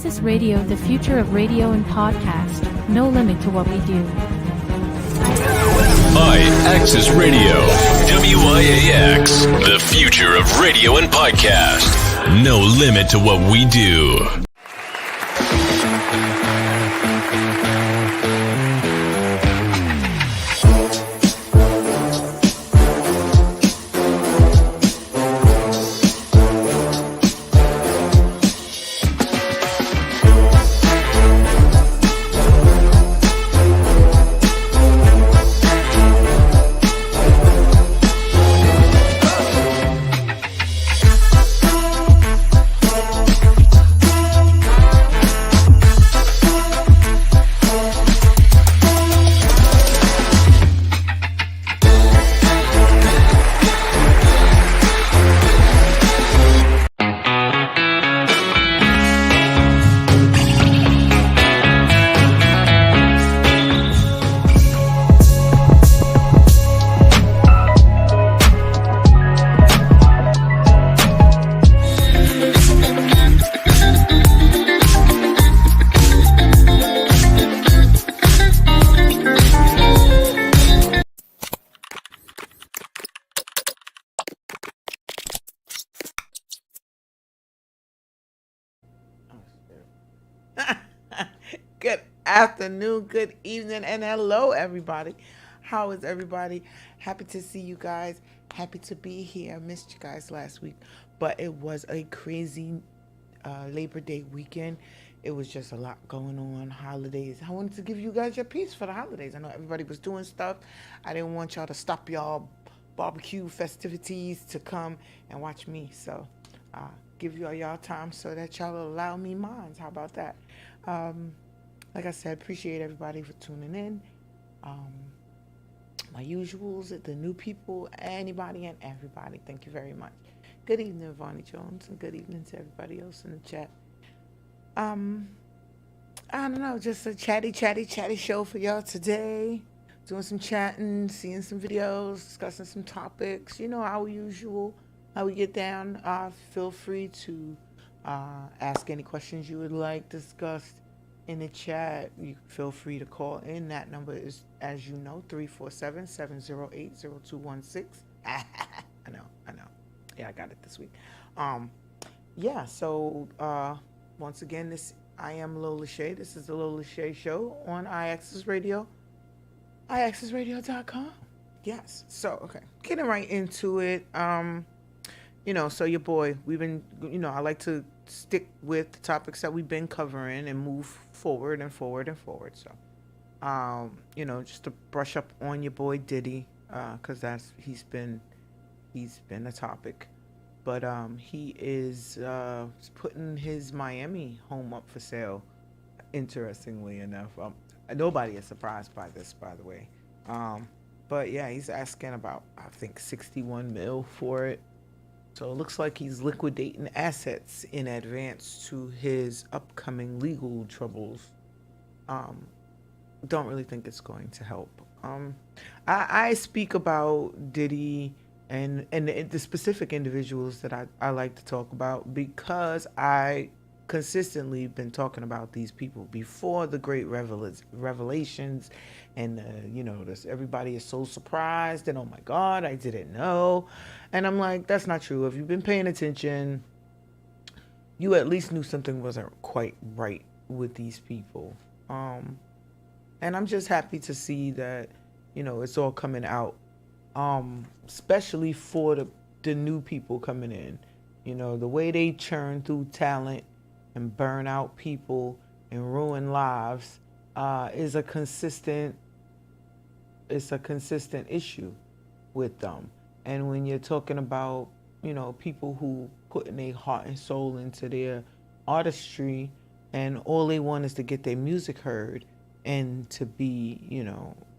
iAccess Radio, the future of radio and podcast. No limit to what we do. iAccess Radio, WIAX, the future of radio and podcast. No limit to what we do. Good afternoon, good evening, and hello, everybody. How is everybody? Happy to see you guys. Happy to be here. I missed you guys last week, but it was a crazy Labor Day weekend. It was just a lot going on, holidays. I wanted to give you guys your piece for the holidays. I know everybody was doing stuff. I didn't want y'all to stop y'all barbecue festivities to come and watch me. So give y'all time so that y'all will allow me mine. How about that? Like I said, appreciate everybody for tuning in. My usuals, the new people, anybody and everybody. Thank you very much. Good evening, Vonnie Jones, and good evening to everybody else in the chat. I don't know, just a chatty show for y'all today. Doing some chatting, seeing some videos, discussing some topics. You know, our usual, how we get down. Feel free to ask any questions you would like discussed in the chat. You feel free to call in. That number is, as you know, 347-708-0216. I know. Yeah, I got it this week. So once again, I am Lola Shae. This is the Lola Shae Show on iAccess Radio, iAccessradio.com. Yes. So, okay, getting right into it. So your boy, we've been, I like to stick with the topics that we've been covering and move forward. So, just to brush up on your boy Diddy, because he's been a topic. But he is putting his Miami home up for sale, interestingly enough. Nobody is surprised by this, by the way. But yeah, he's asking about, I think, 61 mil for it. So it looks like he's liquidating assets in advance to his upcoming legal troubles. Don't really think it's going to help. I speak about Diddy and the specific individuals that I like to talk about because I consistently been talking about these people before the great revelations, and everybody is so surprised and oh my God, I didn't know. And I'm like, that's not true. If you've been paying attention, you at least knew something wasn't quite right with these people. And I'm just happy to see that it's all coming out, especially for the new people coming in. The way they churn through talent and burn out people and ruin lives is a consistent issue with them. And when you're talking about, people who putting their heart and soul into their artistry and all they want is to get their music heard and to be,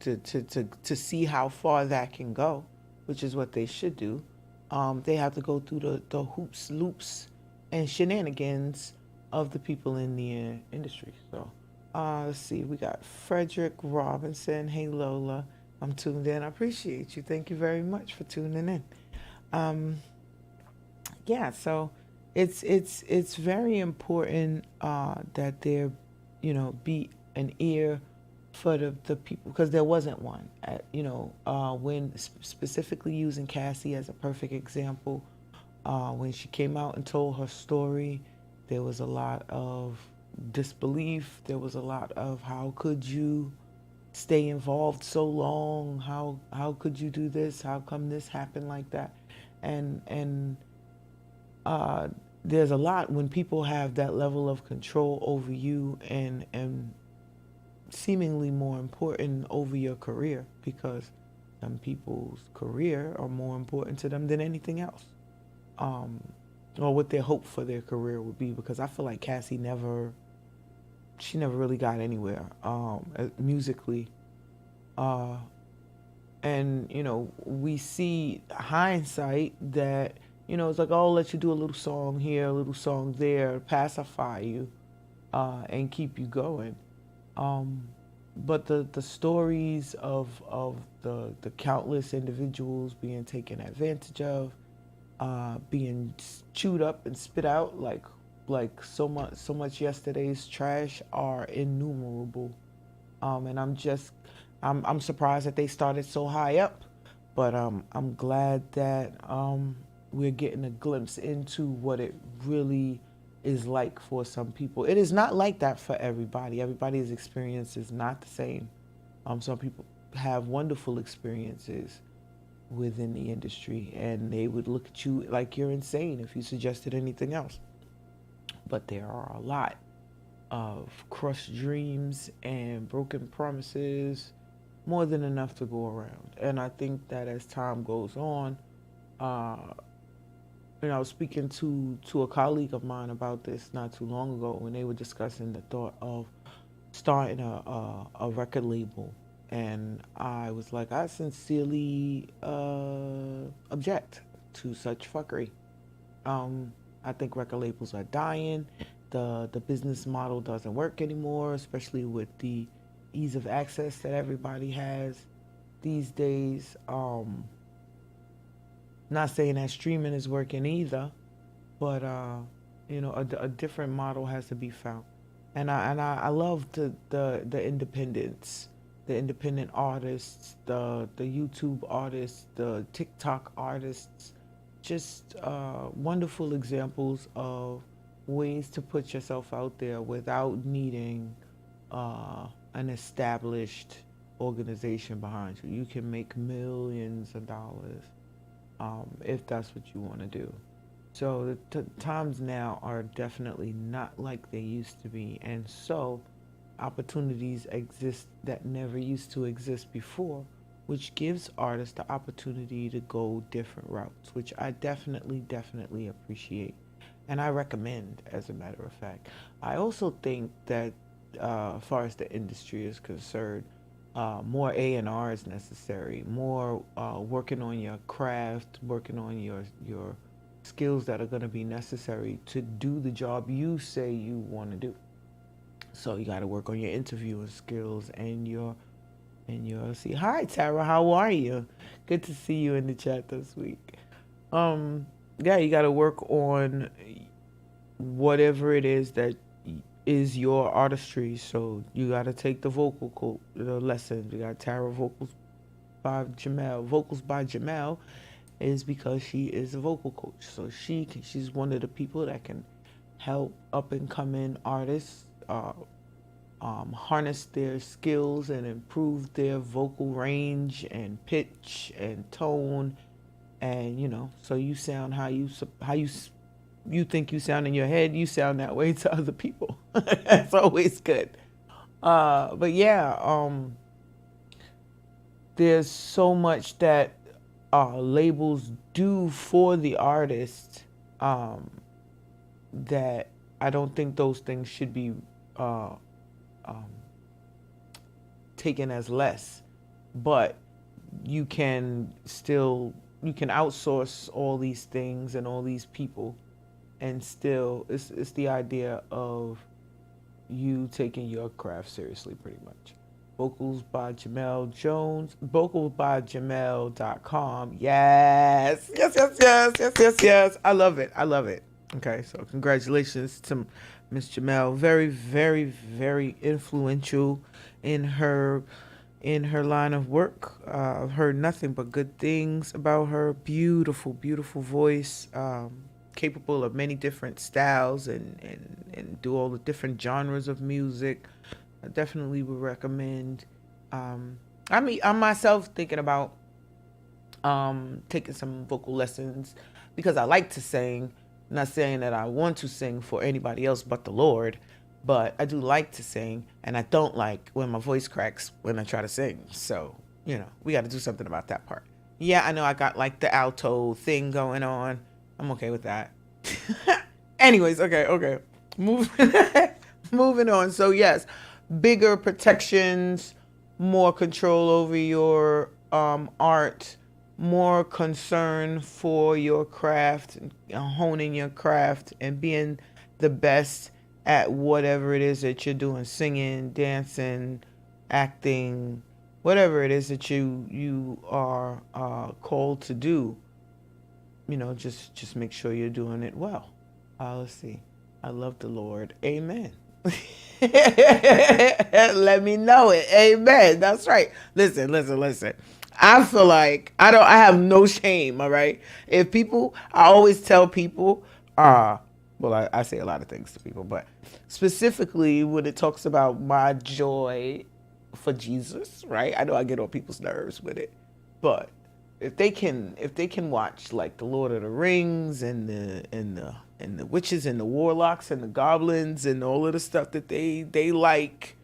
to see how far that can go, which is what they should do. They have to go through the hoops, loops, and shenanigans of the people in the industry. So let's see, we got Frederick Robinson. Hey Lola, I'm tuned in. I appreciate you. Thank you very much for tuning in. So it's very important that there, be an ear for the people, because there wasn't one. When specifically using Cassie as a perfect example, when she came out and told her story, there was a lot of disbelief. There was a lot of, how could you stay involved so long? How could you do this? How come this happened like that? And uh, there's a lot when people have that level of control over you, and seemingly more important, over your career, because some people's career are more important to them than anything else, or what their hope for their career would be. Because I feel like Cassie she never really got anywhere musically, and we see hindsight that, it's like, oh, I'll let you do a little song here, a little song there, pacify you, and keep you going. But the stories of the countless individuals being taken advantage of, being chewed up and spit out like so much yesterday's trash, are innumerable. And I'm surprised that they started so high up, but I'm glad that we're getting a glimpse into what it really is like for some people. It is not like that for everybody. Everybody's experience is not the same. Some people have wonderful experiences within the industry, and they would look at you like you're insane if you suggested anything else. But there are a lot of crushed dreams and broken promises, more than enough to go around. And I think that as time goes on, I was speaking to a colleague of mine about this not too long ago, when they were discussing the thought of starting a record label. And I was like, I sincerely object to such fuckery. I think record labels are dying. The business model doesn't work anymore, especially with the ease of access that everybody has these days. Not saying that streaming is working either, but a different model has to be found. And I love the independents, the independent artists, the YouTube artists, the TikTok artists, just wonderful examples of ways to put yourself out there without needing an established organization behind you. You can make millions of dollars if that's what you want to do. So the times now are definitely not like they used to be, and so opportunities exist that never used to exist before, which gives artists the opportunity to go different routes, which I definitely appreciate, and I recommend, as a matter of fact. I also think that as far as the industry is concerned, more A&R is necessary, more working on your craft, working on your skills that are going to be necessary to do the job you say you want to do. So you got to work on your interviewing skills and your see. Hi Tara, how are you? Good to see you in the chat this week. Yeah, you got to work on whatever it is that is your artistry. So you got to take the vocal lessons. You got Tara Vocals by Jamel. Vocals by Jamel is because she is a vocal coach. So she's one of the people that can help up and coming artists harness their skills and improve their vocal range and pitch and tone, and so you sound how you think you sound in your head, you sound that way to other people. That's always good. But yeah, there's so much that labels do for the artist, that I don't think those things should be taken as less. But you can outsource all these things and all these people, and still it's the idea of you taking your craft seriously, pretty much. Vocals by Jamel Jones, vocalsbymel.com. Yes. I love it. Okay, so congratulations to Miss Jamel. Very, very, very influential in her line of work. I've heard nothing but good things about her. Beautiful, beautiful voice. Capable of many different styles and do all the different genres of music. I definitely would recommend. I mean, I'm myself thinking about taking some vocal lessons because I like to sing. Not saying that I want to sing for anybody else but the Lord, but I do like to sing, and I don't like when my voice cracks when I try to sing. So, we got to do something about that part. Yeah, I know I got like the alto thing going on. I'm okay with that. Anyways, okay. Moving moving on. So, yes, bigger protections, more control over your art, more concern for your craft, honing your craft, and being the best at whatever it is that you're doing, singing, dancing, acting, whatever it is that you are called to do. Just make sure you're doing it well. Let's see. I love the Lord. Amen. Let me know it. Amen. That's right. Listen. I feel like I have no shame, all right? I always tell people, I say a lot of things to people, but specifically when it talks about my joy for Jesus, right? I know I get on people's nerves with it, but if they can watch like the Lord of the Rings and the witches and the warlocks and the goblins and all of the stuff that they like,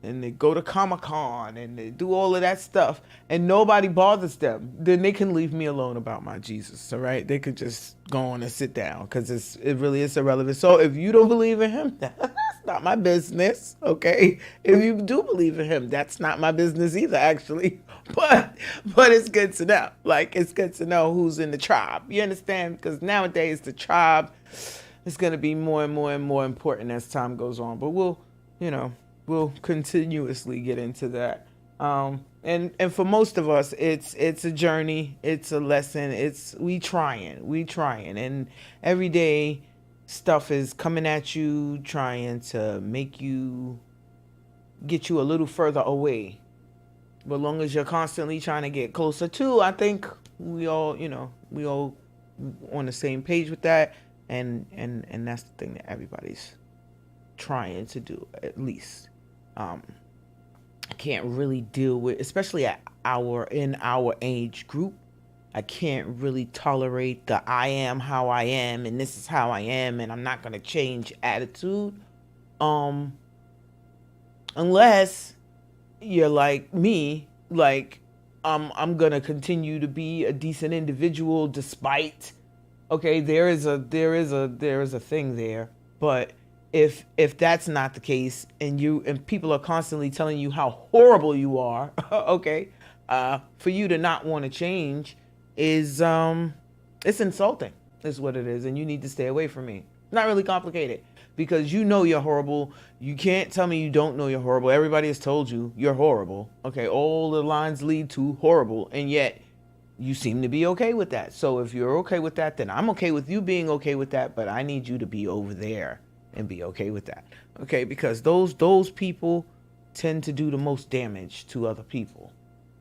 and they go to Comic-Con and they do all of that stuff and nobody bothers them, then they can leave me alone about my Jesus, all right? They could just go on and sit down because it really is irrelevant. So if you don't believe in him, that's not my business, okay? If you do believe in him, that's not my business either, actually. But it's good to know. Like, it's good to know who's in the tribe. You understand? Because nowadays the tribe is going to be more and more and more important as time goes on. But we'll continuously get into that. And for most of us, it's a journey, it's a lesson, we trying, and every day stuff is coming at you, trying to get you a little further away. But as long as you're constantly trying to get closer to, I think we all on the same page with that, and that's the thing that everybody's trying to do, at least. I can't really deal with, especially in our age group, I can't really tolerate the I am how I am and this is how I am and I'm not gonna change attitude. Unless you're like me, like I'm gonna continue to be a decent individual despite. Okay, there is a thing there, but if that's not the case and people are constantly telling you how horrible you are, okay, for you to not want to change is it's insulting, is what it is, and you need to stay away from me. Not really complicated, because you're horrible. You can't tell me you don't know you're horrible. Everybody has told you you're horrible. Okay, all the lines lead to horrible, and yet you seem to be okay with that. So if you're okay with that, then I'm okay with you being okay with that, but I need you to be over there and be okay with that. Okay, because those people tend to do the most damage to other people.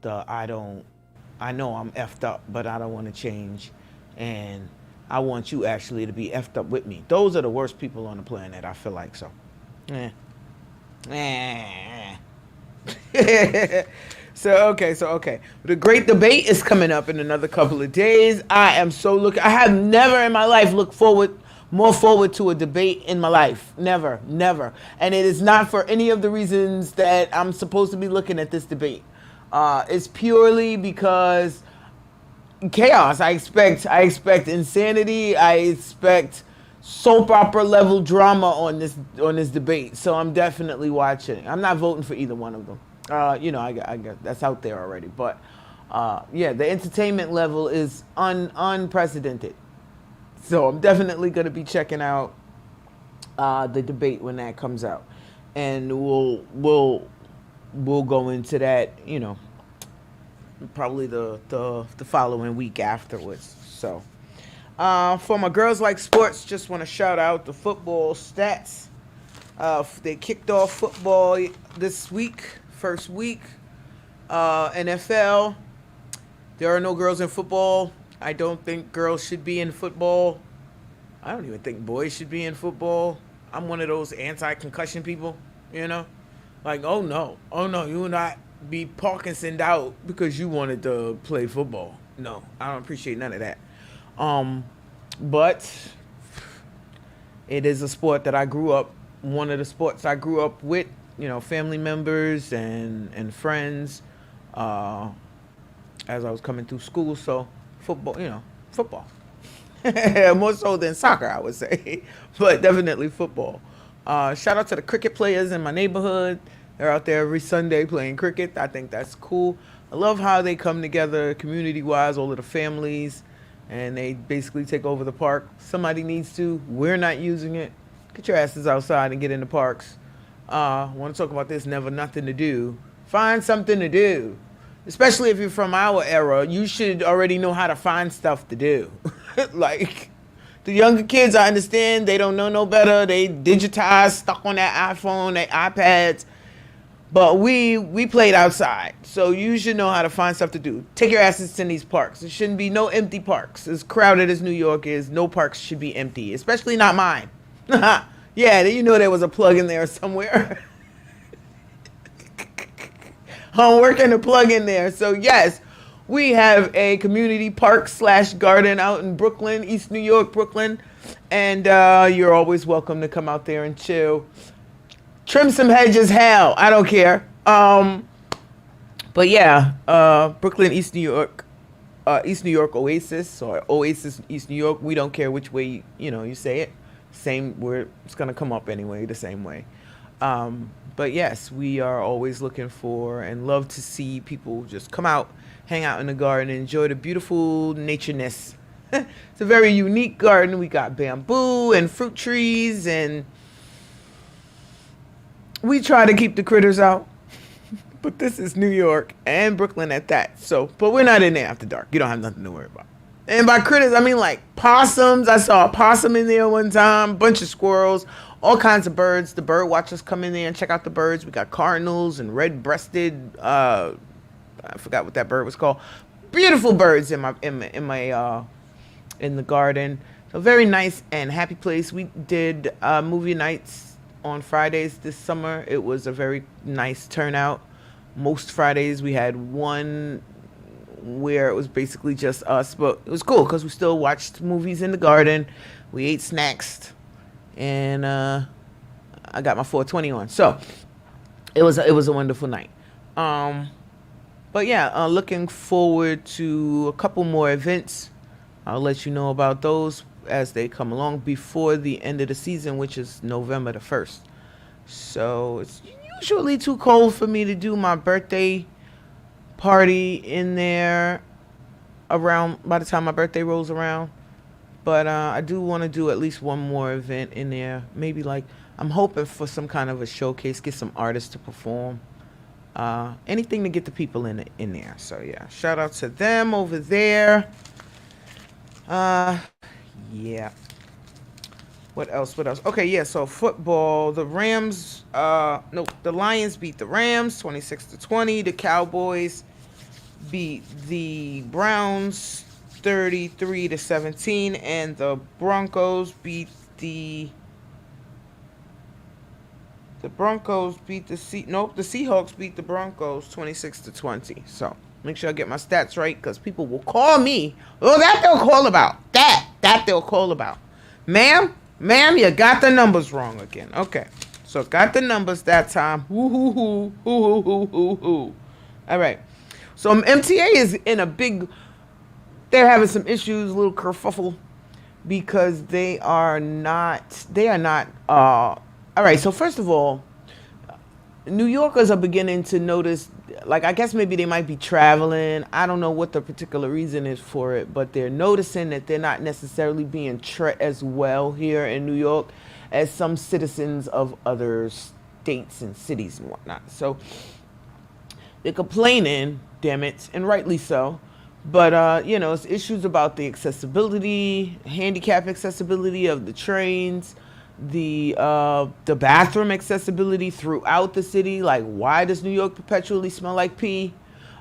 I know I'm effed up, but I don't want to change, and I want you actually to be effed up with me. Those are the worst people on the planet, I feel like. So So okay. The great debate is coming up in another couple of days. I have never in my life looked more forward to a debate in my life. Never. And it is not for any of the reasons that I'm supposed to be looking at this debate. It's purely because chaos. I expect insanity. I expect soap opera level drama on this debate. So I'm definitely watching. I'm not voting for either one of them. I got that's out there already. But the entertainment level is unprecedented. So I'm definitely going to be checking out the debate when that comes out, and we'll go into that. Probably the following week afterwards. So For my girls like sports, just want to shout out the football stats. They kicked off football this week, first week. NFL. There are no girls in football. I don't think girls should be in football. I don't even think boys should be in football. I'm one of those anti-concussion people, you know? Like, oh no, you will not be Parkinsoned out because you wanted to play football. No, I don't appreciate none of that. But it is a sport that I grew up, one of the sports I grew up with, you know, family members and friends as I was coming through school. So football, you know, football. More so than soccer, I would say, but definitely football. Shout out to the cricket players in my neighborhood. They're out there every Sunday playing cricket. I think that's cool. I love how they come together community-wise, all of the families, and they basically take over the park. Somebody needs to. We're not using it. Get your asses outside and get in the parks. Want to talk about this, never nothing to do. Find something to do. Especially if you're from our era, you should already know how to find stuff to do. Like, the younger kids, I understand, they don't know no better. They digitized, stuck on that iPhone, their iPads. But we played outside, so you should know how to find stuff to do. Take your asses to these parks. There shouldn't be no empty parks. As crowded as New York is, no parks should be empty, especially not mine. Yeah, you know there was a plug in there somewhere. I'm working a plug in there. So yes, we have a community park / garden out in Brooklyn, East New York, Brooklyn. And you're always welcome to come out there and chill. Trim some hedges, hell, I don't care. But yeah, Brooklyn, East New York Oasis, or Oasis, East New York. We don't care which way, you say it. It's going to come up anyway, the same way. But yes, we are always looking for and love to see people just come out, hang out in the garden, and enjoy the beautiful natureness. It's a very unique garden. We got bamboo and fruit trees, and we try to keep the critters out. But this is New York and Brooklyn at that. But we're not in there after dark. You don't have nothing to worry about. And by critters, I mean like possums. I saw a possum in there one time, bunch of squirrels, all kinds of birds. The bird watchers come in there and check out the birds. We got cardinals and red-breasted, I forgot what that bird was called. Beautiful birds in the garden. So very nice and happy place. We did movie nights on Fridays this summer. It was a very nice turnout. Most Fridays we had one where it was basically just us, but it was cool because we still watched movies in the garden. We ate snacks, and I got my 420 on. So it was a wonderful night. But yeah, looking forward to a couple more events. I'll let you know about those as they come along before the end of the season, which is November the 1st. So it's usually too cold for me to do my birthday party in there by the time my birthday rolls around. But I do want to do at least one more event in there. Maybe I'm hoping for some kind of a showcase, get some artists to perform. Anything to get the people in there. So yeah, shout out to them over there. Yeah. What else? Okay, yeah, so football. The Lions beat the Rams 26-20. The Cowboys beat the Browns 33-17, and the Broncos beat the Seahawks beat the Broncos 26-20. So make sure I get my stats right, because people will call me. Oh, that they'll call about. That they'll call about. Ma'am, you got the numbers wrong again. Okay, so got the numbers that time. All right. So MTA is in a big. They're having some issues, a little kerfuffle, because they are not. All right. So first of all, New Yorkers are beginning to notice. I guess maybe they might be traveling. I don't know what the particular reason is for it, but they're noticing that they're not necessarily being treated as well here in New York as some citizens of other states and cities and whatnot. So they're complaining, damn it, and rightly so, But it's issues about the accessibility, handicap accessibility of the trains, the bathroom accessibility throughout the city. Like, why does New York perpetually smell like pee?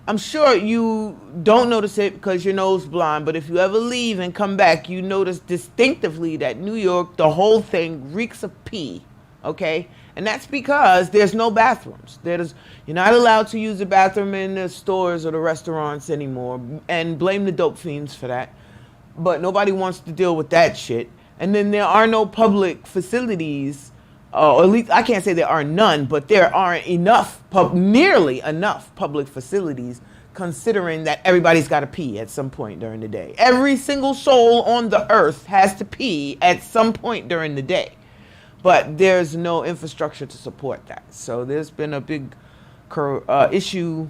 I'm sure you don't notice it because your nose blind, but if you ever leave and come back, you notice distinctively that New York, the whole thing reeks of pee. Okay? And that's because there's no bathrooms. You're not allowed to use the bathroom in the stores or the restaurants anymore. And blame the dope fiends for that. But nobody wants to deal with that shit. And then there are no public facilities, or at least I can't say there are none, but there aren't nearly enough public facilities, considering that everybody's got to pee at some point during the day. Every single soul on the earth has to pee at some point during the day. But there's no infrastructure to support that. So there's been a big issue.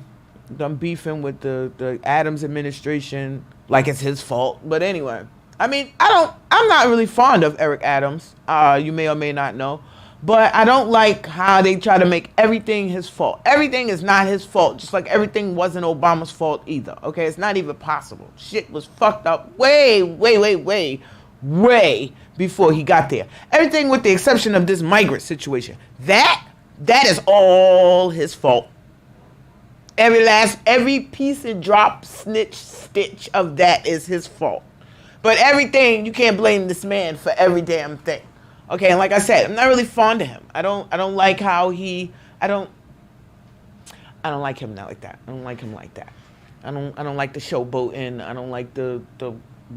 I'm beefing with the Adams administration like it's his fault. But anyway, I mean, I'm not really fond of Eric Adams. You may or may not know. But I don't like how they try to make everything his fault. Everything is not his fault, just like everything wasn't Obama's fault either. Okay, it's not even possible. Shit was fucked up way before he got there. Everything with the exception of this migrant situation. That is all his fault. Every piece and drop, snitch, stitch of that is his fault. But everything, you can't blame this man for every damn thing. Okay, and like I said, I'm not really fond of him. I don't like how I don't like him like that. I don't like him like that. I don't like the showboating. I don't like the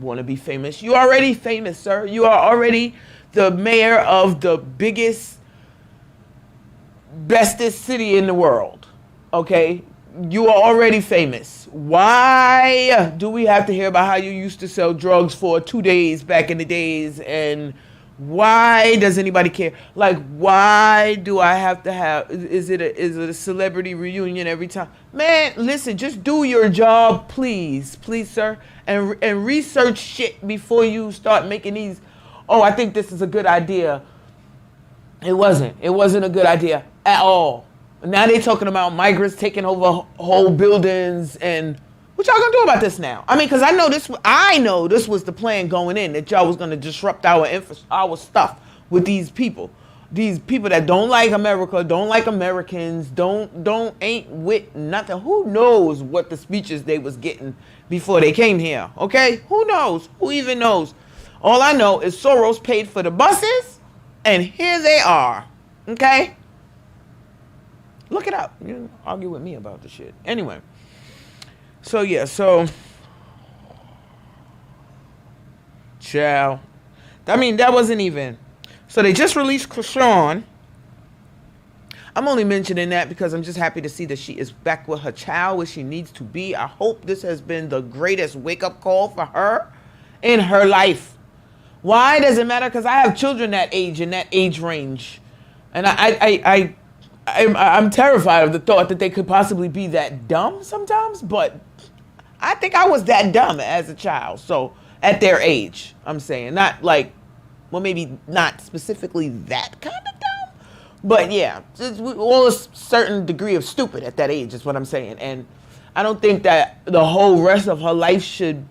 want to be famous. You're already famous, sir. You are already the mayor of the biggest, bestest city in the world. Okay? You are already famous. Why do we have to hear about how you used to sell drugs for 2 days back in the days? And why does anybody care? Like, why do I have to have, is it a celebrity reunion every time? Man, listen, just do your job, please, sir, and research shit before you start making these, I think this is a good idea. It wasn't a good idea at all. Now they're talking about migrants taking over whole buildings, and what y'all gonna do about this now? I mean, because I know this was the plan going in, that y'all was gonna disrupt our stuff with these people that don't like America, don't like Americans, ain't with nothing. Who knows what the speeches they was getting before they came here? Okay, who knows? Who even knows? All I know is Soros paid for the buses, and here they are. Okay. Look it up. You can argue with me about the shit. Anyway. So, child. I mean, that wasn't even. So, they just released Krishan. I'm only mentioning that because I'm just happy to see that she is back with her child where she needs to be. I hope this has been the greatest wake-up call for her in her life. Why does it matter? Because I have children that age, in that age range. And I'm terrified of the thought that they could possibly be that dumb sometimes, but I think I was that dumb as a child. So at their age, I'm saying, not like, well, maybe not specifically that kind of dumb, but yeah, all a certain degree of stupid at that age is what I'm saying. And I don't think that the whole rest of her life should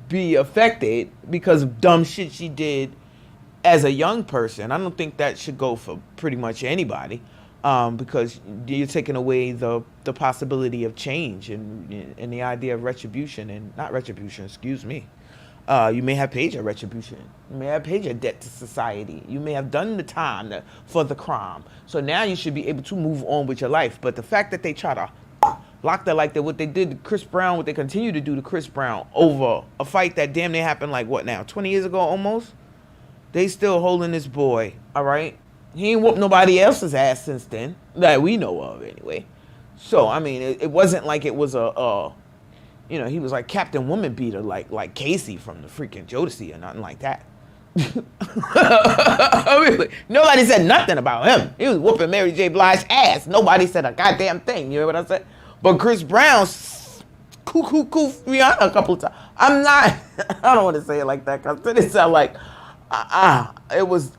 be affected because of dumb shit she did as a young person. I don't think that should go for pretty much anybody. Because you're taking away the possibility of change and the idea of retribution, and not retribution, excuse me. You may have paid your retribution. You may have paid your debt to society. You may have done the time for the crime. So now you should be able to move on with your life. But the fact that they try to lock that, like what they did to Chris Brown, what they continue to do to Chris Brown over a fight that damn near happened like what now, 20 years ago almost? They still holding this boy, all right? He ain't whooped nobody else's ass since then, that we know of anyway. So, I mean, it wasn't like it was he was like Captain Woman Beater, like Casey from the freaking Jodeci or nothing like that. Really, nobody said nothing about him. He was whooping Mary J. Blige's ass. Nobody said a goddamn thing. You know what I said? But Chris Brown, Rihanna a couple of times. I don't want to say it like that because it sound like, it was.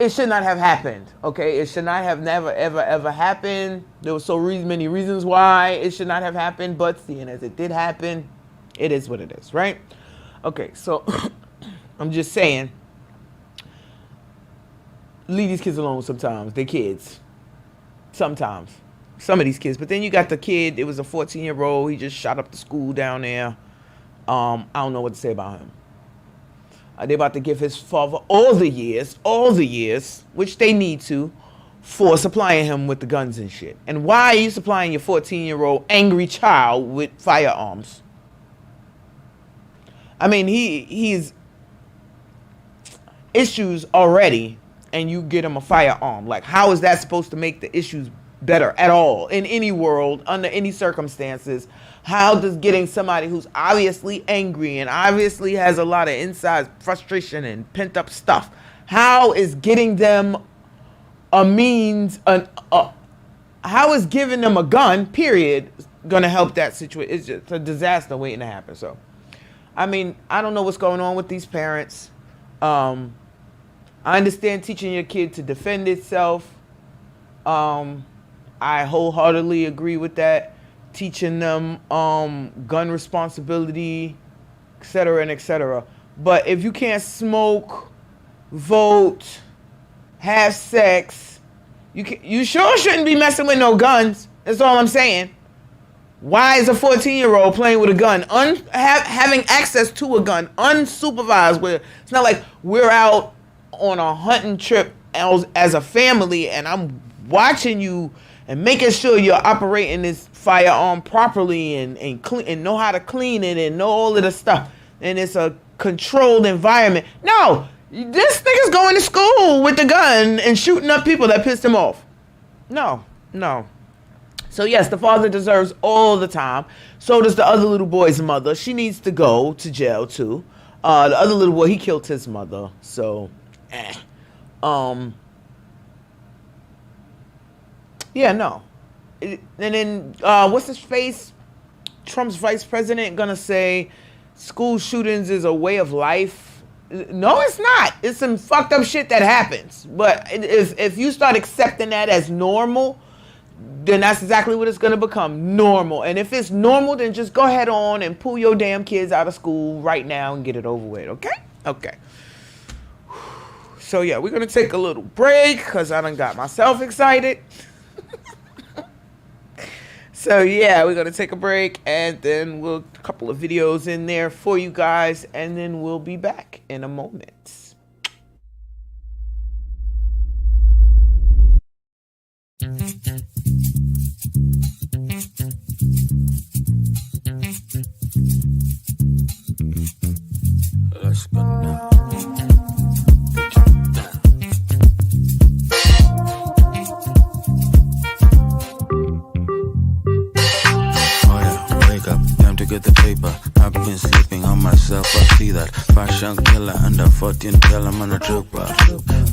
it should not have happened, okay? It should not have never, ever, ever happened. There were so many reasons why it should not have happened, but seeing as it did happen, it is what it is, right? Okay, so I'm just saying, leave these kids alone sometimes. They're kids. Sometimes. Some of these kids. But then you got the kid, it was a 14-year-old. He just shot up the school down there. I don't know what to say about him. They're about to give his father all the years, which they need to, for supplying him with the guns and shit. And why are you supplying your 14-year-old angry child with firearms? I mean, he's issues already, and you get him a firearm. Like, how is that supposed to make the issues better at all in any world, under any circumstances? How does getting somebody who's obviously angry and obviously has a lot of inside frustration and pent up stuff, how is getting them a means, how is giving them a gun, period, going to help that situation? It's just a disaster waiting to happen. So, I mean, I don't know what's going on with these parents. I understand teaching your kid to defend itself. I wholeheartedly agree with that. Teaching them gun responsibility, et cetera, and et cetera. But if you can't smoke, vote, have sex, you sure shouldn't be messing with no guns. That's all I'm saying. Why is a 14-year-old playing with a gun, having access to a gun, unsupervised? Where it's not like we're out on a hunting trip as a family, and I'm watching you and making sure you're operating this firearm properly and clean, and know how to clean it and know all of the stuff. And it's a controlled environment. No, this nigga's going to school with the gun and shooting up people that pissed him off. No. So yes, the father deserves all the time. So does the other little boy's mother. She needs to go to jail too. The other little boy, he killed his mother. So, yeah, no. And then, what's his face? Trump's vice president gonna say school shootings is a way of life. No, it's not. It's some fucked up shit that happens. But if you start accepting that as normal, then that's exactly what it's gonna become, normal. And if it's normal, then just go ahead on and pull your damn kids out of school right now and get it over with, okay? Okay. So yeah, we're gonna take a little break because I done got myself excited. So yeah, we're gonna take a break and then we'll a couple of videos in there for you guys, and then we'll be back in a moment. Let's go now. To get the paper, I've been sleeping on myself. I see that fashion killer under 14, tell I'm on a trooper.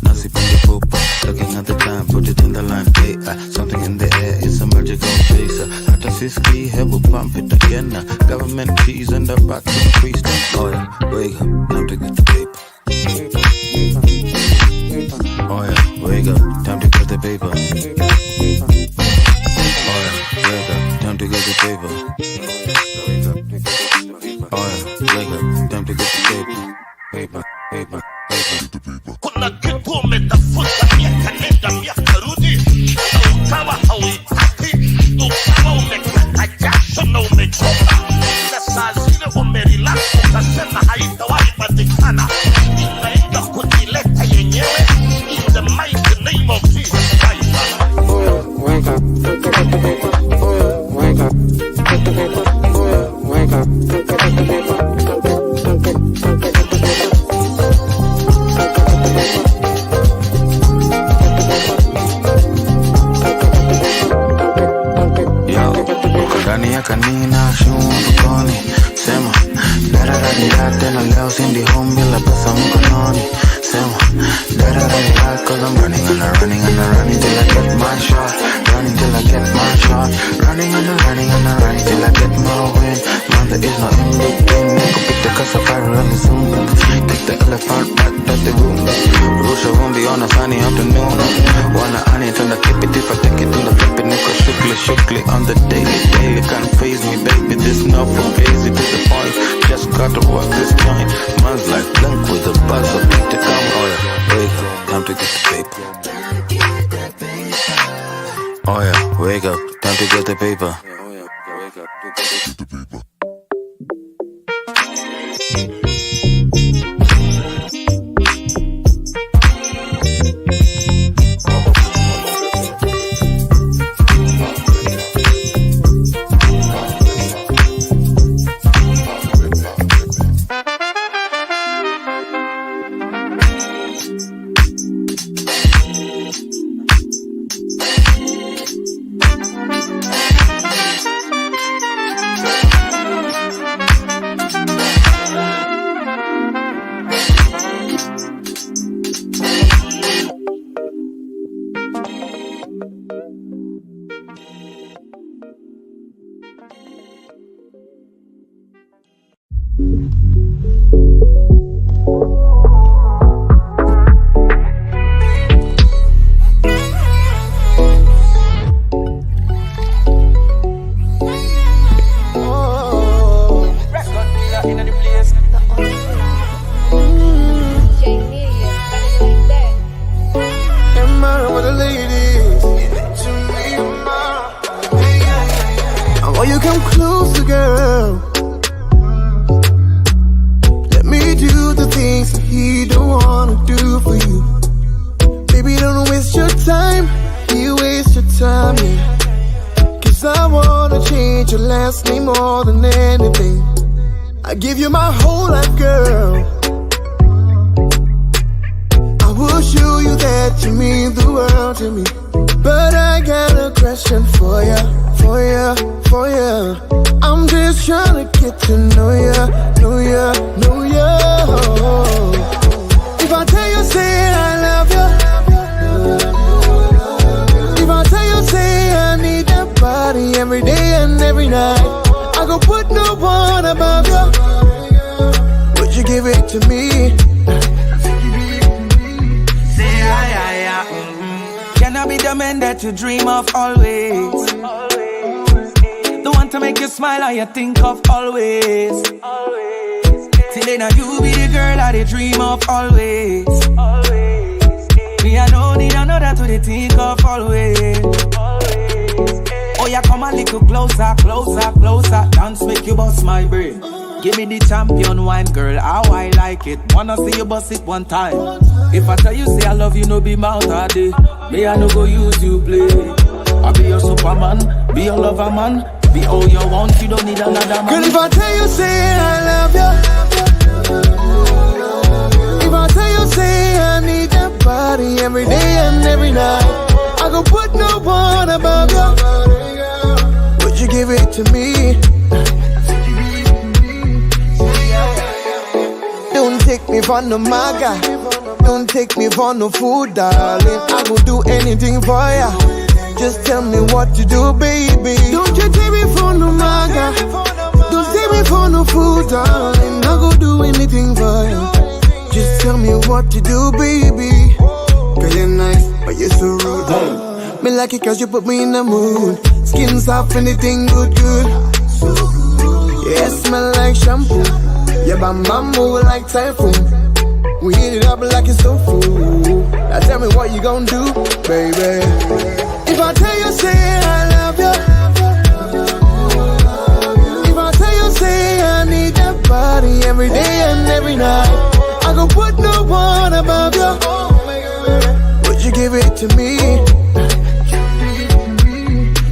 Nasi pindi pooper, looking at the time, put it in the line. Hey, something in the air, it's a magical chaser. Hata siski, hebu pump it again. Government cheese and the back to the priest. Oh yeah, wake up, time to get the paper. Oh yeah, wake up, time to get the paper. Oh yeah, wake up, time to get the paper. Oh yeah, wake up, time to get the paper. Kuna kitu umetafuta miaka nenda miaka rudi, ukawa hauipati, ukawa umekata jasho na umechoka, na saa zile umerelax ukasema haitawahi patikana, inaenda kujileta yenyewe in the mighty name of Jesus Christ. Oh yeah, wake up, get the paper. Oh yeah, wake up, get the paper. Oh yeah, wake up, get the paper. Ndani ya kanina shumbukoni sema darararira tena leo sindi home bila pesa mkononi sema darararira cause I'm running till I get my shot, running till I get my shot, running till I get my win. Man, there is no in between. Make a pick the cuss up, I really zoom. Take the elephant back, that's the room. Rusha won't be on a sign. sunny afternoon. Wanna honey, tryna keep it if I take it on the flip it, nigga, shukly on the daily, can't phase me, baby, this not for crazy to the point, just gotta work this joint, man's like blank with a buzz of beat to come, oh yeah, wake up, time to get the paper, oh yeah, wake up, time to get the paper, oh yeah, wake up, get the paper. Think of always. Till then you be the girl I dream of always. Me I don't need another to the think of always. Oh yeah, come a little closer, closer, closer. Dance make you bust my brain. Give me the champion wine, girl, how I like it. Wanna see you bust it one time. If I tell you say I love you, no be mouth all day. Me I no go use you play. I be your superman, be your lover man. Be all you want, you don't need another man. Girl, if I tell you, say I love you. If I tell you, say I need that body every day and every night. I go put no one above you. Would you give it to me? Don't take me for no maga. Don't take me for no food, darling. I go do anything for ya. Just tell me what to do, baby. Don't you take me for no maga. Don't take me for no food, darling. I go do anything for you. Just tell me what to do, baby. Girl, you're nice, but you're so rude. Me like it cause you put me in the mood. Skin soft, anything good, good. Yeah, smell like shampoo. Yeah, my mom move like typhoon. We heat it up like it's so full. Now tell me what you gon' do, baby. If I tell you, say I love you. If I tell you, say I need that body every day and every night. I go put no one above you. Would you give it to me?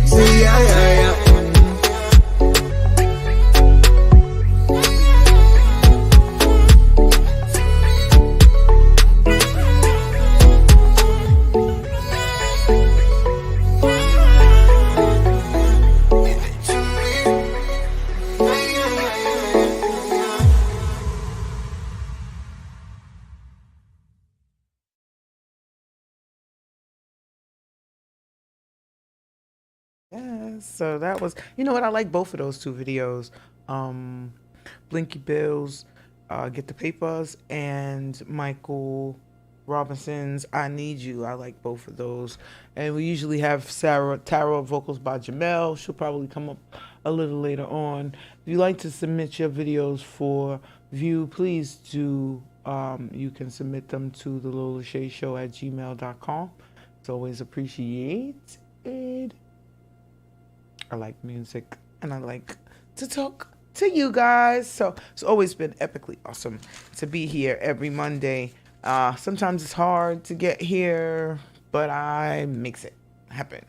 Say yeah, yeah, yeah. So that was, you know what, I like both of those two videos. Blinky Bills, Get the Papers, and Michael Robinson's I Need You. I like both of those. And we usually have Sarah Tara vocals by Jamel. She'll probably come up a little later on. If you like to submit your videos for view, please do. You can submit them to the Lola Shae Show at gmail.com. It's always appreciated. I like music and I like to talk to you guys. So it's always been epically awesome to be here every Monday. Sometimes it's hard to get here, but I makes it happen.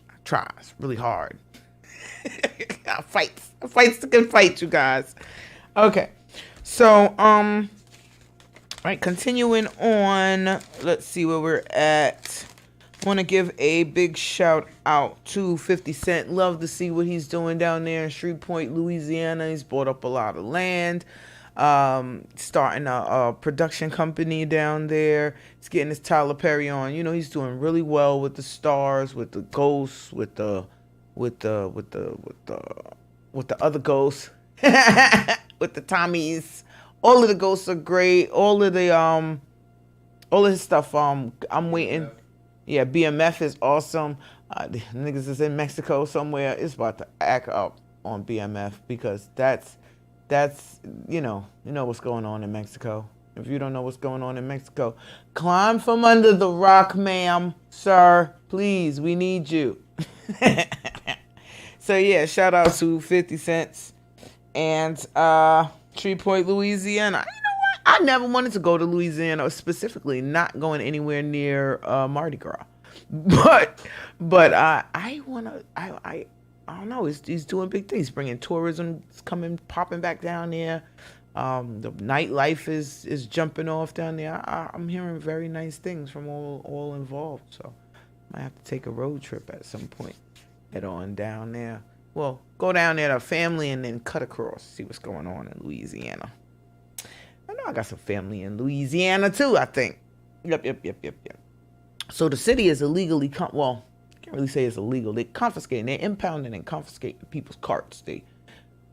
I try. It's really hard. I fight to fight, you guys. Okay. So, right, continuing on. Let's see where we're at. I want to give a big shout out to 50 Cent. Love to see what he's doing down there in Shreveport, Louisiana. He's bought up a lot of land. Starting a production company down there. He's getting his Tyler Perry on. You know, he's doing really well with the stars, with the ghosts, with the other ghosts, with the Tommies. All of the ghosts are great. All of his stuff. I'm waiting. Yeah, BMF is awesome. The niggas is in Mexico somewhere. It's about to act up on BMF because that's you know what's going on in Mexico. If you don't know what's going on in Mexico, climb from under the rock, ma'am, sir. Please, we need you. So yeah, shout out to 50 Cent and Shreveport, Louisiana. You know what? I never wanted to go to Louisiana, specifically not going anywhere near Mardi Gras. But I don't know. He's doing big things. Bringing tourism, popping back down there. The nightlife is jumping off down there. I'm hearing very nice things from all involved. So might have to take a road trip at some point. Head on down there. Well, go down there to family and then cut across. See what's going on in Louisiana. I know I got some family in Louisiana too, I think. Yep. So the city is illegally, I can't really say it's illegal. They're confiscating, they're impounding and confiscating people's carts. They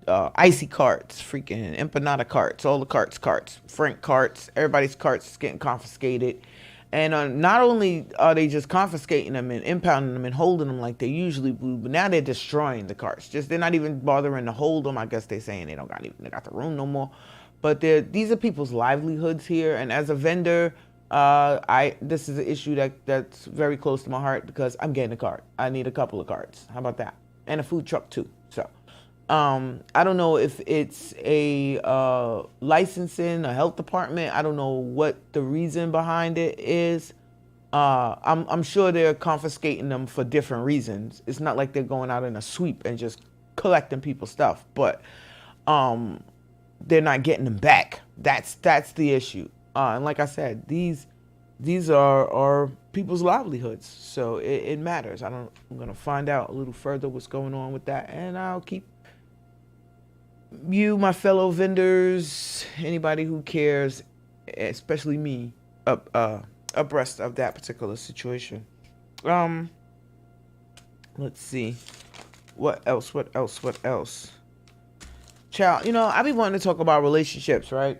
icy carts, freaking empanada carts, all the carts, Frank carts, everybody's carts is getting confiscated. And not only are they just confiscating them and impounding them and holding them like they usually do, but now they're destroying the carts. They're not even bothering to hold them. I guess they're saying they got the room no more. But these are people's livelihoods here. And as a vendor, this is an issue that's very close to my heart because I'm getting a cart. I need a couple of carts. How about that? And a food truck too. So I don't know if it's a licensing, a health department. I don't know what the reason behind it is. I'm sure they're confiscating them for different reasons. It's not like they're going out in a sweep and just collecting people's stuff, but they're not getting them back. That's the issue. And like I said, these are people's livelihoods, so it matters. I'm gonna find out a little further what's going on with that, and I'll keep you, my fellow vendors, anybody who cares, especially me, abreast of that particular situation. Let's see. What else? Child, I be wanting to talk about relationships, right?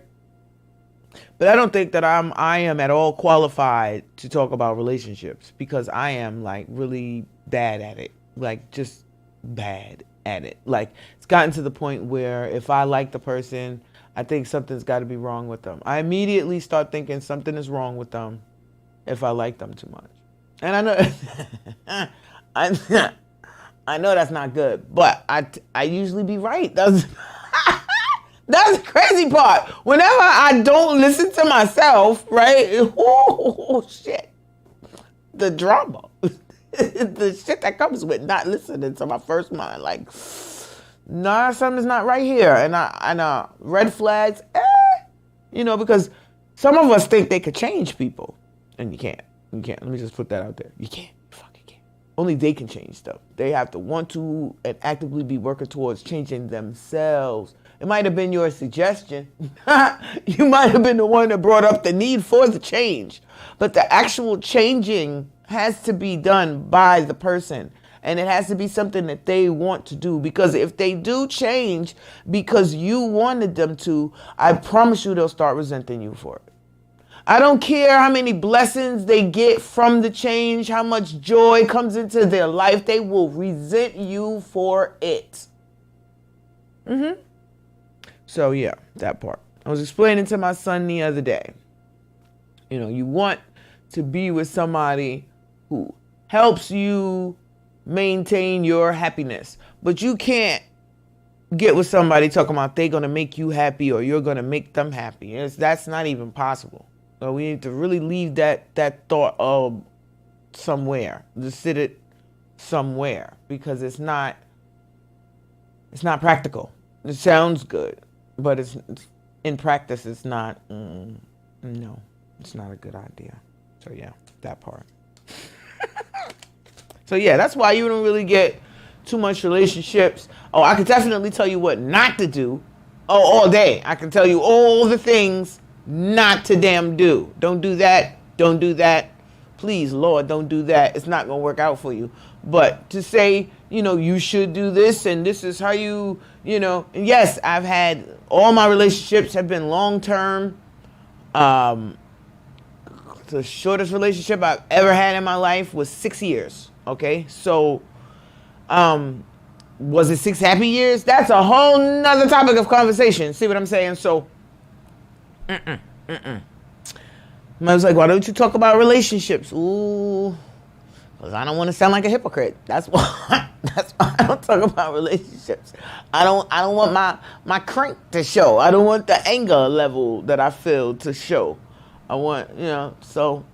But I don't think that I am at all qualified to talk about relationships because I am like really bad at it. Like just bad at it. Like it's gotten to the point where if I like the person, I think something's got to be wrong with them. I immediately start thinking something is wrong with them if I like them too much. And I know I know that's not good, but I usually be right. That's the crazy part. Whenever I don't listen to myself, right? Oh shit. The drama. The shit that comes with not listening to my first mind. Like, nah, something's not right here. And red flags, because some of us think they could change people. And you can't. Let me just put that out there. You can't. You fucking can't. Only they can change stuff. They have to want to and actively be working towards changing themselves. It might have been your suggestion. You might have been the one that brought up the need for the change. But the actual changing has to be done by the person. And it has to be something that they want to do. Because if they do change because you wanted them to, I promise you they'll start resenting you for it. I don't care how many blessings they get from the change, how much joy comes into their life. They will resent you for it. So yeah, that part. I was explaining to my son the other day. You know, you want to be with somebody who helps you maintain your happiness, but you can't get with somebody talking about they're going to make you happy or you're going to make them happy. That's not even possible. So we need to really leave that thought of somewhere. Just sit it somewhere, because it's not practical. It sounds good, but it's in practice it's not. No, it's not a good idea. So yeah, that part. So yeah, that's why you don't really get too much relationships. Oh, I can definitely tell you what not to do. Oh, all day. I can tell you all the things not to damn do. Don't do that. Don't do that. Please, Lord, don't do that. It's not going to work out for you. But to say, you should do this and this is how you, and yes, I've had, all my relationships have been long-term. The shortest relationship I've ever had in my life was 6 years. Okay. So, was it 6 happy years? That's a whole nother topic of conversation. See what I'm saying? So, I was like, why don't you talk about relationships? Ooh, because I don't want to sound like a hypocrite. That's why. That's why I don't talk about relationships. I don't want my crank to show. I don't want the anger level that I feel to show. I want, so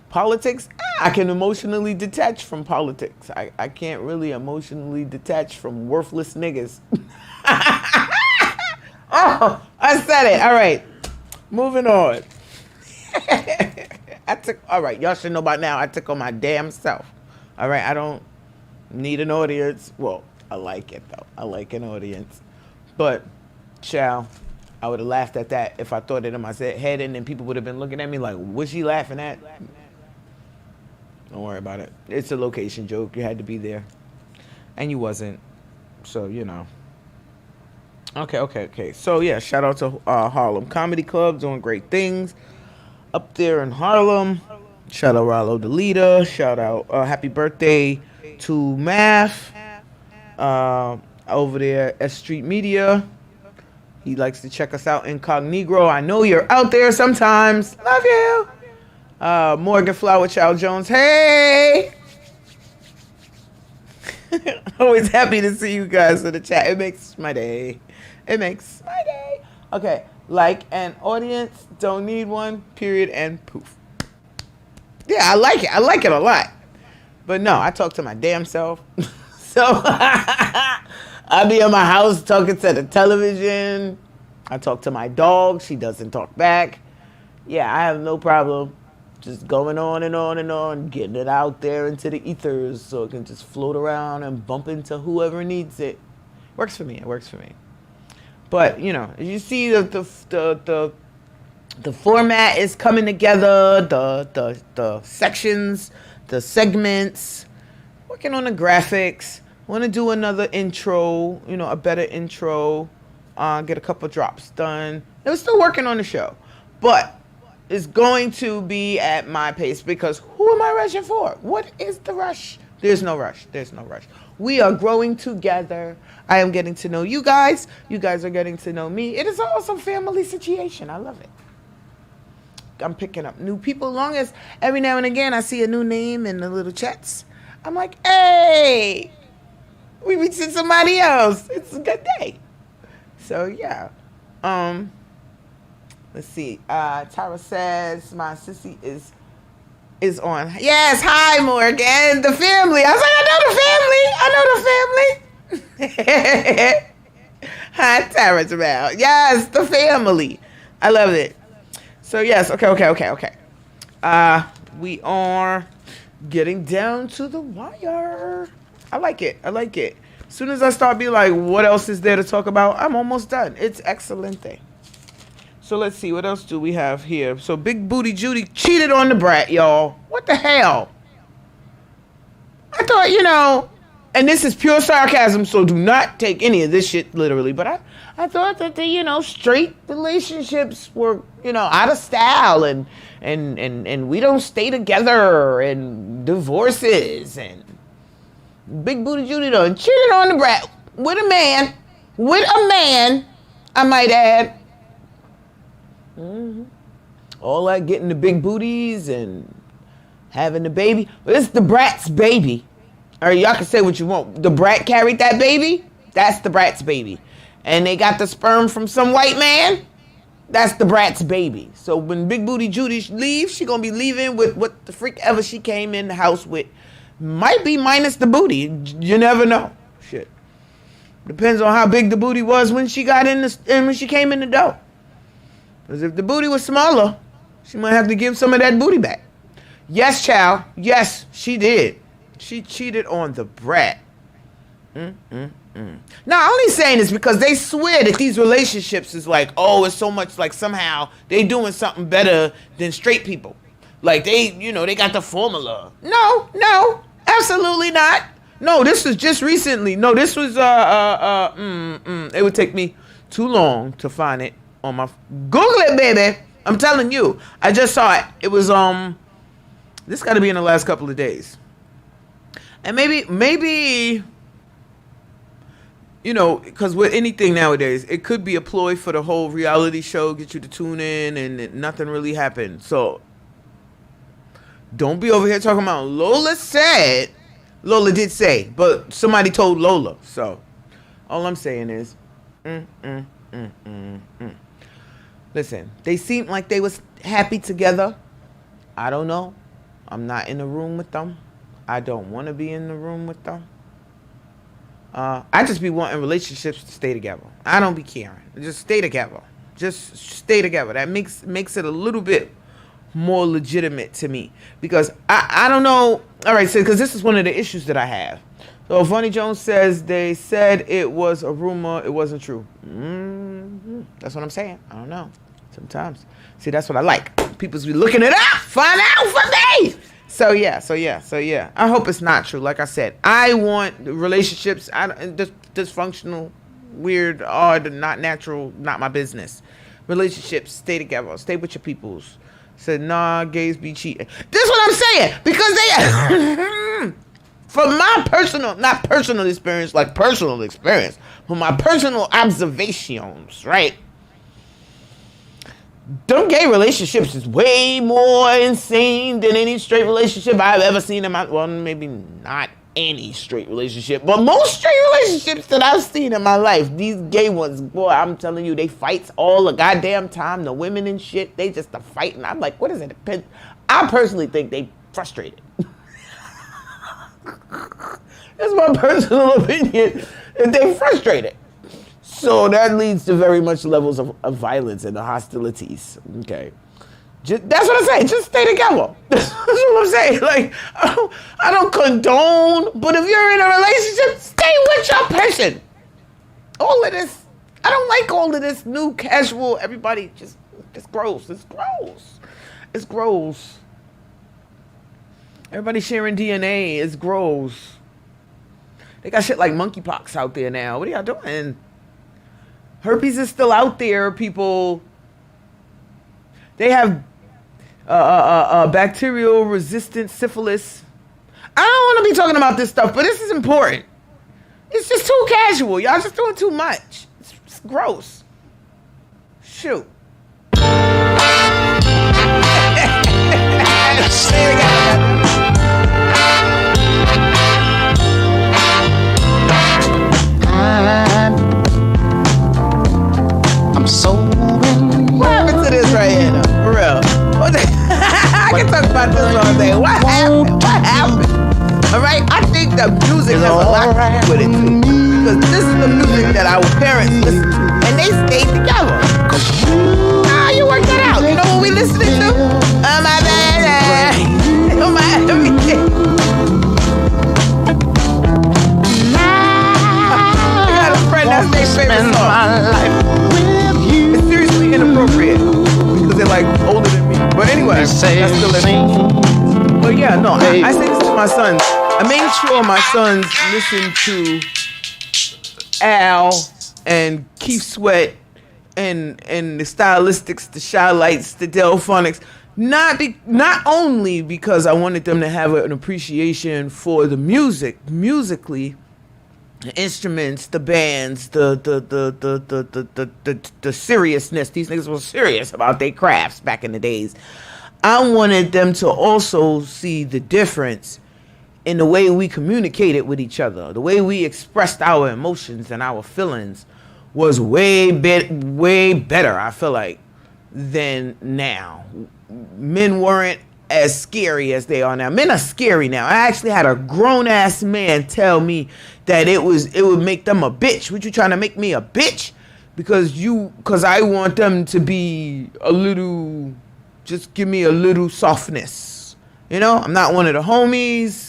politics, I can emotionally detach from politics. I can't really emotionally detach from worthless niggas. Oh, I said it. All right. Moving on. All right, y'all should know by now, I took on my damn self. All right, I don't need an audience. Well, I like it, though. I like an audience. But, child, I would have laughed at that if I thought it in my head, and then people would have been looking at me like, what's she laughing at? Don't worry about it. It's a location joke. You had to be there. And you wasn't. So, Okay. So, yeah, shout out to Harlem Comedy Club, doing great things up there in Harlem. Shout out Rollo the leader. Shout out happy birthday to Math over there at Street Media. He likes to check us out incognito. I know you're out there sometimes. Love you. Morgan Flower Child Jones. Hey! Always happy to see you guys in the chat. It makes my day. Okay. Like an audience. Don't need one. Period. And poof. Yeah, I like it. I like it a lot. But no, I talk to my damn self. So I be in my house talking to the television. I talk to my dog. She doesn't talk back. Yeah, I have no problem just going on and on and on, getting it out there into the ethers so it can just float around and bump into whoever needs it. Works for me. It works for me. But, you see the format is coming together, the sections, the segments, working on the graphics. Want to do another intro, a better intro, get a couple drops done. We're still working on the show, but it's going to be at my pace, because who am I rushing for? What is the rush? There's no rush. We are growing together. I am getting to know you guys. You guys are getting to know me. It is an awesome family situation. I love it. I'm picking up new people. Long as every now and again I see a new name in the little chats, I'm like, hey, we reached somebody else. It's a good day. So yeah. Let's see. Tara says my sissy is on. Yes, hi Morgan. The family. I was like, I know the family. Hi Tara Jamal. Yes, the family. I love it. So yes, okay. We are getting down to the wire. I like it. As soon as I start being like, what else is there to talk about? I'm almost done. It's excelente. So let's see, what else do we have here? So Big Booty Judy cheated on the brat, y'all. What the hell? I thought, and this is pure sarcasm, so do not take any of this shit literally, but I thought that the, straight relationships were, out of style and we don't stay together and divorces and Big Booty Judy done cheated on the brat with a man, I might add. All that getting the big booties and having the baby. But it's the brat's baby. Or y'all can say what you want. The brat carried that baby. That's the brat's baby. And they got the sperm from some white man. That's the brat's baby. So when Big Booty Judy leaves, she gonna be leaving with what the freak ever she came in the house with. Might be minus the booty. You never know. Shit. Depends on how big the booty was when she got in when she came in the door. Because if the booty was smaller, she might have to give some of that booty back. Yes, child. Yes, she did. She cheated on the brat. Now, I'm only saying this because they swear that these relationships is like, oh, it's so much like somehow they doing something better than straight people. Like they got the formula. No, absolutely not. No, this was just recently. No, this was it would take me too long to find it on my Google it, baby. I'm telling you. I just saw it. It was this got to be in the last couple of days. And maybe because with anything nowadays, it could be a ploy for the whole reality show, get you to tune in, and nothing really happened. So don't be over here talking about Lola said. Lola did say, but somebody told Lola. So all I'm saying is, listen, they seemed like they was happy together. I don't know. I'm not in the room with them. I don't want to be in the room with them. I just be wanting relationships to stay together. I don't be caring. Just stay together. Just stay together. That makes it a little bit more legitimate to me. Because I don't know. All right, so because this is one of the issues that I have. So Vonnie Jones says they said it was a rumor. It wasn't true. That's what I'm saying. I don't know. Sometimes. See, that's what I like. People's be looking it up. Find out for me. So yeah. I hope it's not true. Like I said, I want relationships. Dysfunctional, weird, odd, not natural, not my business. Relationships, stay together. Stay with your peoples. Said, nah, gays be cheating. This is what I'm saying. Because they... From my not personal experience, like personal experience, from my personal observations, right? Them gay relationships is way more insane than any straight relationship I've ever seen in my... Well, maybe not any straight relationship, but most straight relationships that I've seen in my life, these gay ones, boy, I'm telling you, they fight all the goddamn time. The women and shit, they just are fighting. I'm like, what is it? I personally think they frustrated. That's my personal opinion. That they frustrated. So that leads to very much levels of violence and hostilities. Okay. That's what I'm saying. Just stay together. That's what I'm saying. Like, I don't condone, but if you're in a relationship, stay with your person. All of this, I don't like all of this new casual, everybody it's gross. It's gross. It's gross. Everybody sharing DNA is gross. They got shit like monkeypox out there now. What are y'all doing? Herpes is still out there, people. They have bacterial resistant syphilis. I don't want to be talking about this stuff, but this is important. It's just too casual. Y'all just doing too much. It's gross. Shoot. I'm so in. What happened to this right here, though? For real. I can talk about this all day. What happened? All right? I think the music has a lot to do with it, too. Because this is the music that our parents listened to. And they stayed together. You worked that out. You know what we listening to? Oh, my baby. Oh, my everything. I got a friend that's their favorite song. It's seriously inappropriate because they're like older than me. But anyway, that's still it. But yeah, no, I say this to my sons. I I made sure my sons listened to Al and Keith Sweat and the Stylistics, the Shy Lights, the Delphonics. Not only because I wanted them to have an appreciation for the musically, the instruments, the bands, the seriousness. These niggas were serious about their crafts back in the days. I wanted them to also see the difference in the way we communicated with each other, the way we expressed our emotions and our feelings was way better, I feel like, than now. Men weren't as scary as they are now. Men are scary now. I actually had a grown-ass man tell me that it would make them a bitch. What, you trying to make me a bitch? Because I want them to be a little, just give me a little softness. You know, I'm not one of the homies.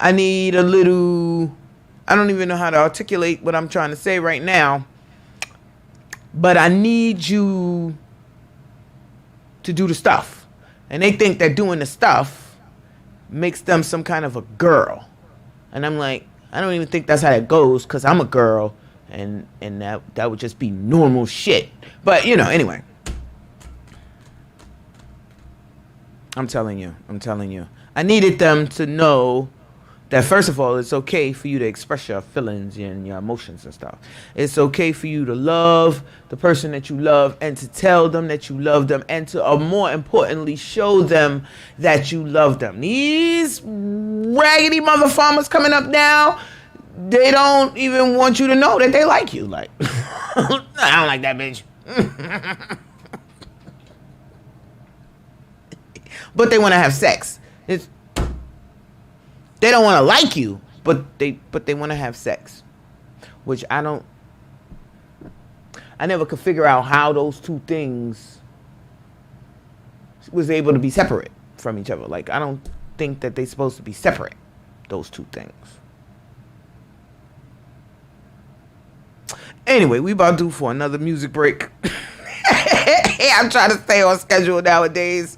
I need a little, I don't even know how to articulate what I'm trying to say right now. But I need you to do the stuff. And they think that doing the stuff makes them some kind of a girl. And I'm like, I don't even think that's how that goes, because I'm a girl, and that would just be normal shit. But, you know, anyway. I'm telling you. I needed them to know that, first of all, it's okay for you to express your feelings and your emotions and stuff. It's okay for you to love the person that you love and to tell them that you love them and to, more importantly, show them that you love them. These raggedy mother farmers coming up now, they don't even want you to know that they like you. Like, I don't like that bitch. But they want to have sex. They don't want to like you, but they want to have sex, which I never could figure out how those two things was able to be separate from each other. Like, I don't think that they're supposed to be separate, those two things. Anyway, we about due for another music break. I'm trying to stay on schedule nowadays,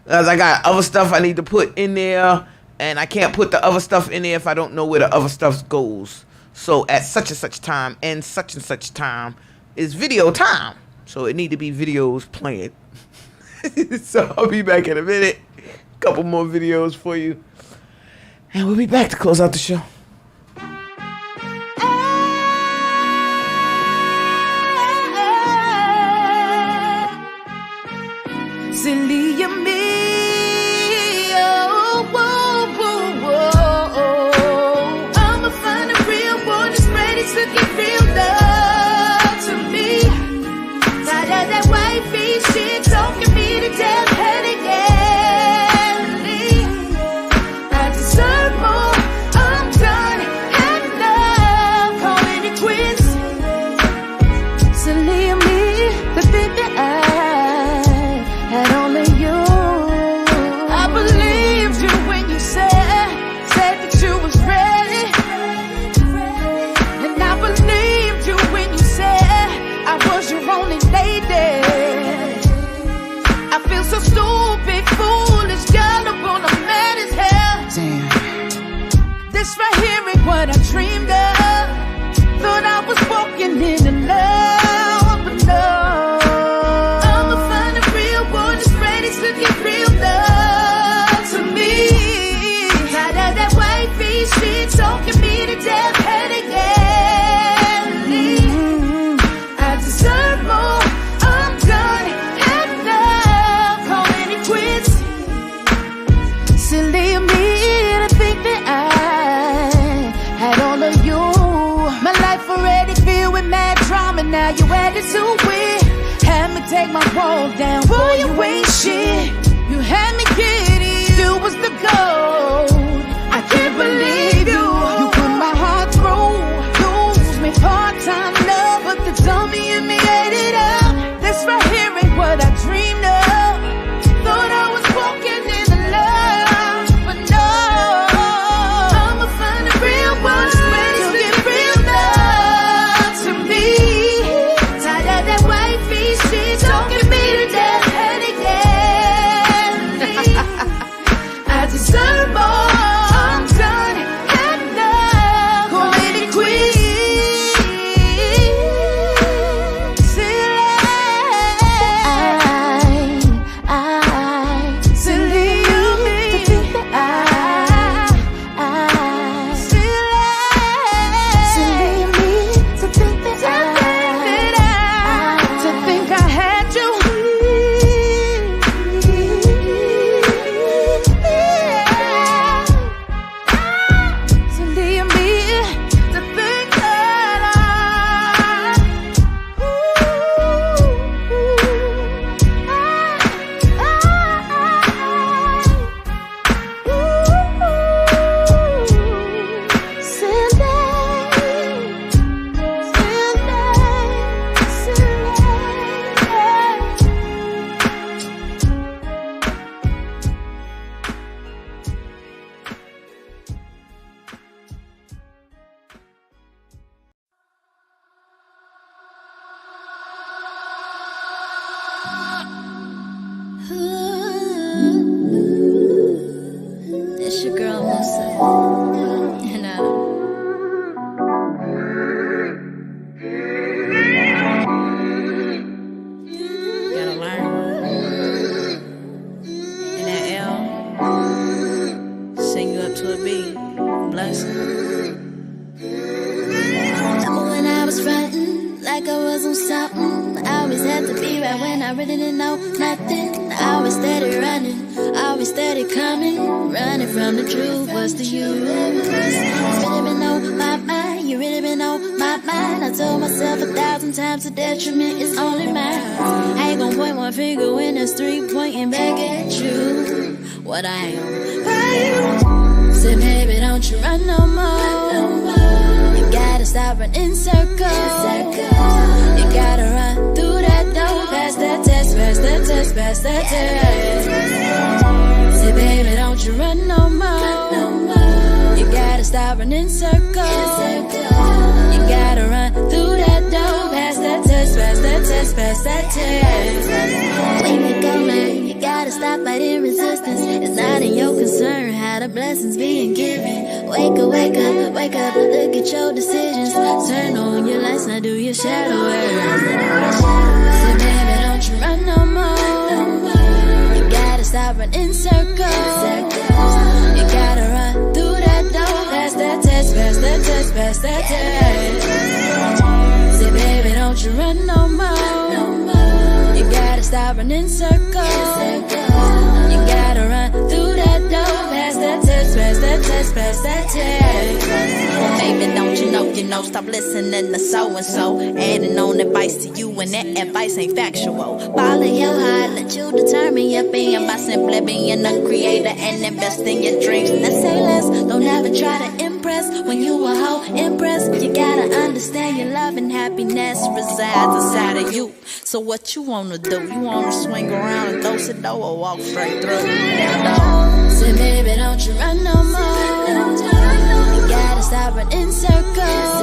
because I got other stuff I need to put in there. And I can't put the other stuff in there if I don't know where the other stuff goes. So at such and such time and such time is video time. So it need to be videos playing. So I'll be back in a minute. A couple more videos for you. And we'll be back to close out the show. Silly of me. To give real love to me. Tired of that white feet shit talking me to death, head again. I deserve more. I'm done. Had enough. Calling it quits. Silly of me to think that I had only you. I believed you when you said that you was ready. Only lady. I feel so stupid, foolish, gullible, I'm mad as hell. Damn. This right here ain't what I dreamed of. Thought I was walking in love, but no. I'ma find a real one that's ready to give real love to me. Tired of that white feet shit talking me to death, head again. Now you added to it. Had me take my wall down. Boy, you ain't shit. You had me giddy. You was the gold. I can't believe you. You put my heart through. Lose me part-time love, but the dummy in me ate it up. This right here ain't what I dreamed of. Thought I was walking in the love, but no. I'ma find a real one that's ready to give real love to me. Talking me to death, head again. right when I really didn't know nothing. I was steady running, I was steady coming, running from the truth. What's the use? It's really been on my mind, you really been on my mind. I told myself 1,000 times the detriment is only mine. I ain't gon' point one finger when there's three pointing back at you. What I am, why you? Say, baby, don't you run no more. You gotta stop running circles. You gotta run through that door. Pass that test, pass that test, pass that test. Say, baby, don't you run no more. You gotta stop running circles. You gotta run through that door. Pass that test, pass that test, pass that test. When you go, man, you gotta stop fighting resistance. It's not in your concern how the blessings being given. Wake up, wake up, wake up. Look at your decisions. Turn on your lights, now do your shadow work. So baby, don't you run no more. You gotta stop running circles. You gotta run through that door. Pass that test, pass that test, pass that test. Say baby, don't you run no more. You gotta stop running circles. You gotta run through that door. Pass that test, pass that test, pass that test. Baby, don't you know, stop listening to so-and-so. Adding on advice to you and that advice ain't factual. Follow your heart, let you determine your being by simply being a creator and invest in your dreams. Now say less, don't ever try to impress. When you a hoe, impress. You gotta understand your love and happiness resides inside of you. So what you wanna do? You wanna swing around and throw it though or walk straight through? Say baby, don't you run no more. You gotta stop running circles.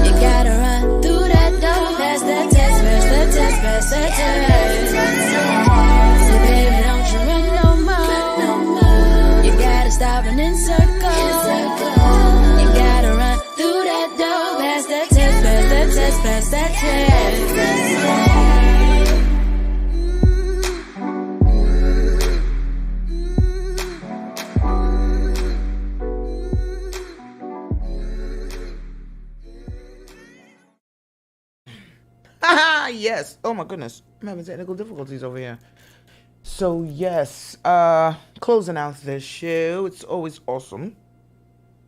You gotta run through that door. Pass that test, pass that test, pass that test. Say baby, don't you run no more. You gotta stop running circles. You gotta run through that door. Pass that test, pass that test, pass that test. Yes. Oh my goodness. I'm having technical difficulties over here. So yes, closing out this show. It's always awesome.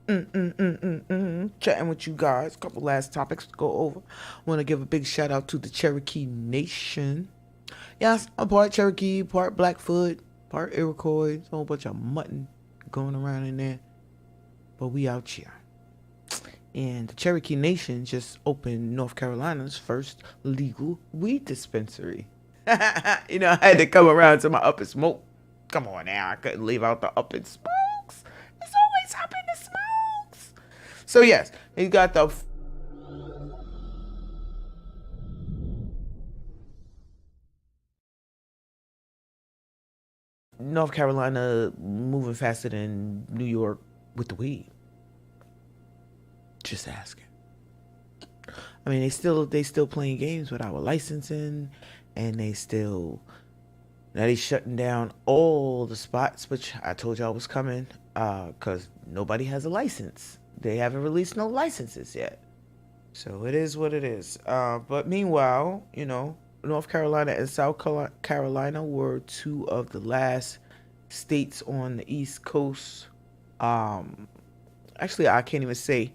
Chatting with you guys. A couple last topics to go over. Want to give a big shout out to the Cherokee Nation. Yes, I'm part Cherokee, part Blackfoot, part Iroquois. A whole bunch of mutton going around in there. But we out here. And the Cherokee Nation just opened North Carolina's first legal weed dispensary. You know, I had to come around to my up and smoke. Come on now, I couldn't leave out the up and smokes. There's always up in the smokes. So yes, he got the North Carolina moving faster than New York with the weed. Just asking. I mean, they still playing games with our licensing, and now they shutting down all the spots, which I told y'all was coming, because nobody has a license. They haven't released no licenses yet. So it is what it is. But meanwhile, you know, North Carolina and South Carolina were two of the last states on the East Coast. Actually, I can't even say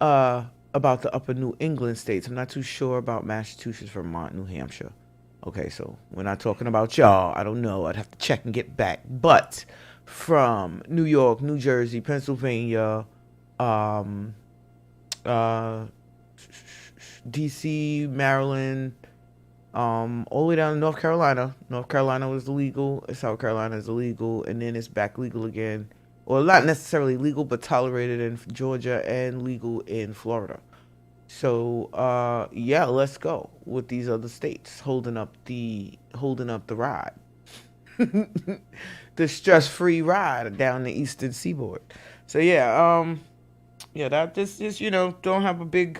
about the upper New England states. I'm not too sure about Massachusetts, Vermont, New Hampshire. Okay, so we're not talking about y'all. I don't know. I'd have to check and get back. But from New York, New Jersey, Pennsylvania, DC, Maryland, all the way down to North Carolina. North Carolina was illegal. South Carolina is illegal. And then it's back legal again. Well, not necessarily legal, but tolerated in Georgia and legal in Florida. So, yeah, let's go with these other states holding up the ride, the stress-free ride down the Eastern Seaboard. So yeah, that just don't have a big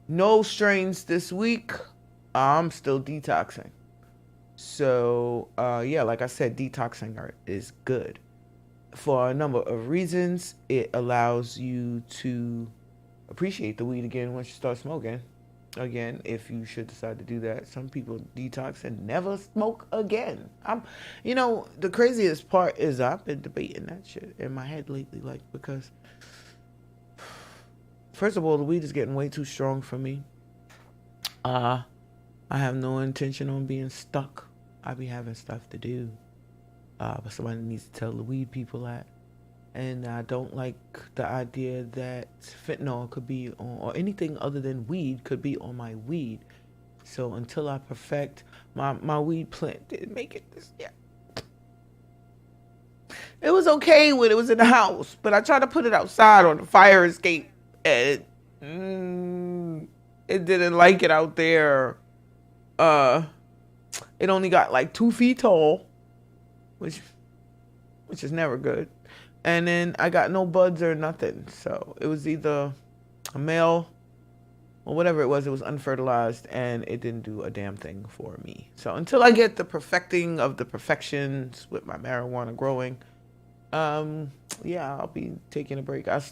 no strains this week. I'm still detoxing. So yeah, like I said, detoxing is good. For a number of reasons. It allows you to appreciate the weed again once you start smoking. again, if you should decide to do that. Some people detox and never smoke again. The craziest part is I've been debating that shit in my head lately, like, because first of all, the weed is getting way too strong for me. I have no intention on being stuck. I be having stuff to do. But somebody needs to tell the weed people that. And I don't like the idea that fentanyl could be on, or anything other than weed could be on my weed. So until I perfect my weed plant, didn't make it this year. It was okay when it was in the house, but I tried to put it outside on the fire escape, and it didn't like it out there. It only got like 2 feet tall, which is never good. And then I got no buds or nothing. So it was either a male or whatever it was unfertilized, and it didn't do a damn thing for me. So until I get the perfecting of the perfections with my marijuana growing, I'll be taking a break. Up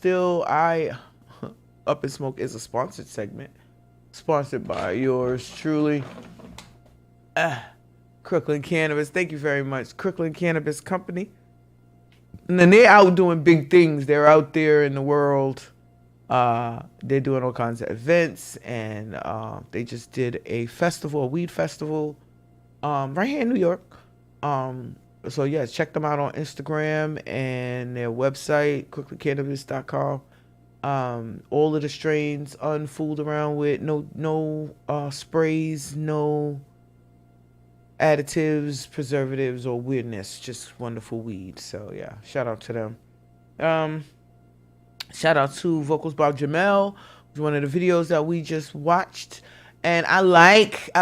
and Smoke is a sponsored segment, sponsored by yours truly, Crooklyn Cannabis. Thank you very much, Crooklyn Cannabis Company. And then they're out doing big things. They're out there in the world. They're doing all kinds of events, and they just did a weed festival, right here in New York. So yeah, check them out on Instagram and their website, crooklydcannabis.com. All of the strains unfooled around with, no sprays, no additives, preservatives, or weirdness, just wonderful weed. So yeah, shout out to them. Shout out to Vocals by Jamel, was one of the videos that we just watched, and I like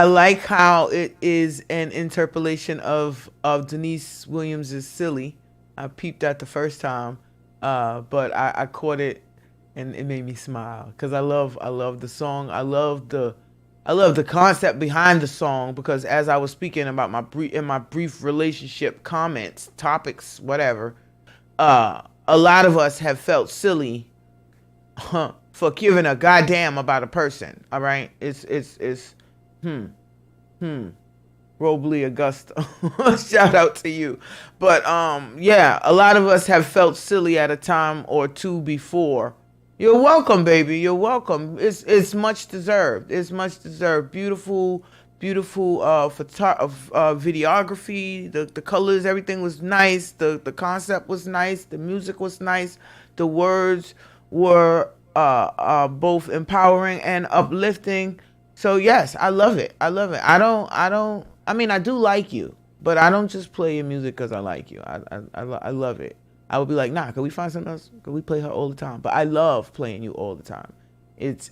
how it is an interpolation of Denise Williams's "Silly." I peeped that the first time, but I caught it, and it made me smile because I love the song. I love the concept behind the song, because as I was speaking about my brief relationship comments, topics, whatever, a lot of us have felt silly for giving a goddamn about a person. All right, it's Robley Augusta. Shout out to you. But a lot of us have felt silly at a time or two before. You're welcome, baby. You're welcome. It's much deserved. It's much deserved. Beautiful videography. The colors, everything was nice. The concept was nice. The music was nice. The words were both empowering and uplifting. So yes, I love it. I do like you, but I don't just play your music because I like you. I love it. I would be like, nah, can we find something else? Can we play her all the time? But I love playing you all the time. It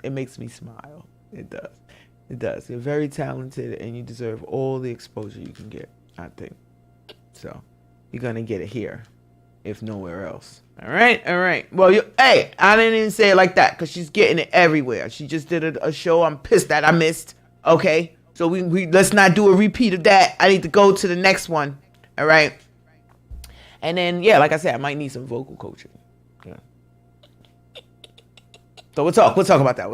makes me smile. It does. You're very talented, and you deserve all the exposure you can get, I think. So you're gonna get it here, if nowhere else. All right. Well, I didn't even say it like that, because she's getting it everywhere. She just did a show I'm pissed that I missed. Okay, so we let's not do a repeat of that. I need to go to the next one. All right. And then, like I said, I might need some vocal coaching. Yeah. So we'll talk about that.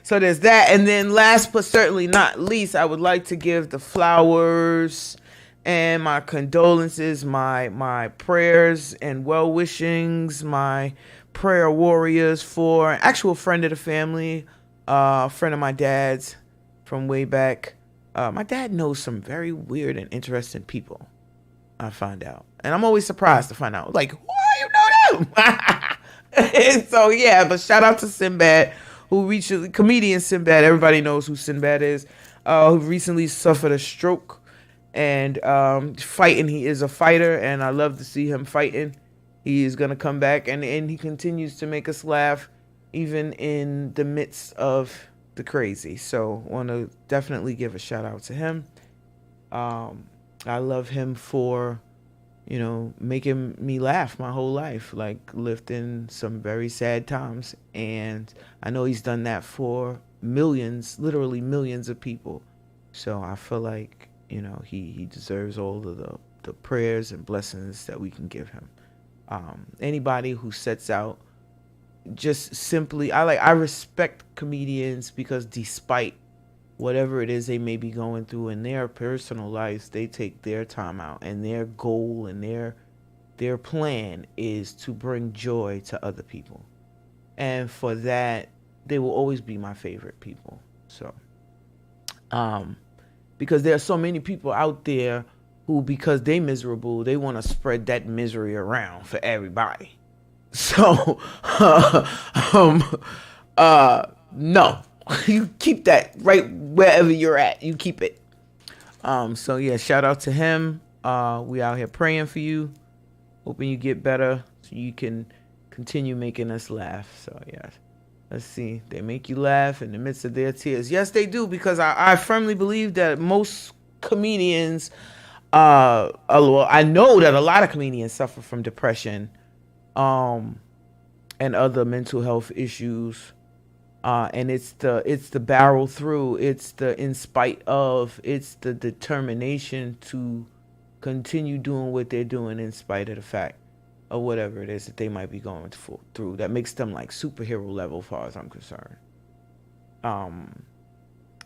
So there's that. And then last but certainly not least, I would like to give the flowers and my condolences, my prayers and well wishings, my prayer warriors for an actual friend of the family, a friend of my dad's from way back. My dad knows some very weird and interesting people, I find out. And I'm always surprised to find out, like, why you know them? So yeah, but shout out to Sinbad, comedian Sinbad. Everybody knows who Sinbad is. Who recently suffered a stroke and fighting. He is a fighter, and I love to see him fighting. He is gonna come back, and he continues to make us laugh, even in the midst of the crazy. So want to definitely give a shout out to him. I love him for, making me laugh my whole life, like lifting some very sad times. And I know he's done that for millions, literally millions of people. So I feel like, he deserves all of the prayers and blessings that we can give him. Anybody who sets out just simply, I respect comedians because despite whatever it is they may be going through in their personal lives, they take their time out, and their goal and their plan is to bring joy to other people. And for that, they will always be my favorite people. So, because there are so many people out there who, because they miserable, they want to spread that misery around for everybody. So, no, you keep that right wherever you're at. You keep it. So yeah, shout out to him. We out here praying for you, hoping you get better so you can continue making us laugh. So yes, let's see. They make you laugh in the midst of their tears. Yes, they do, because I firmly believe that most comedians, I know that a lot of comedians suffer from depression, and other mental health issues. And it's the barrel through, it's the in spite of, it's the determination to continue doing what they're doing in spite of the fact of whatever it is that they might be going through that makes them like superhero level, as far as I'm concerned.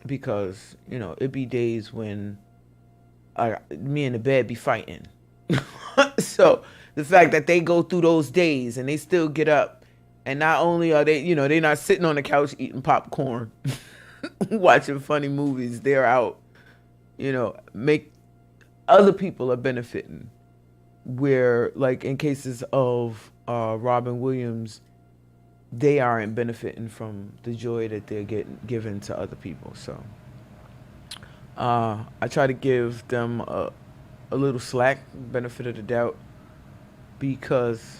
Because, you know, it be days when me and the bed be fighting. So the fact that they go through those days and they still get up, and not only are they, you know, they're not sitting on the couch eating popcorn, watching funny movies, they're out, you know, other people are benefiting. Where, like, in cases of Robin Williams, they aren't benefiting from the joy that they're given to other people. So I try to give them a little slack, benefit of the doubt, because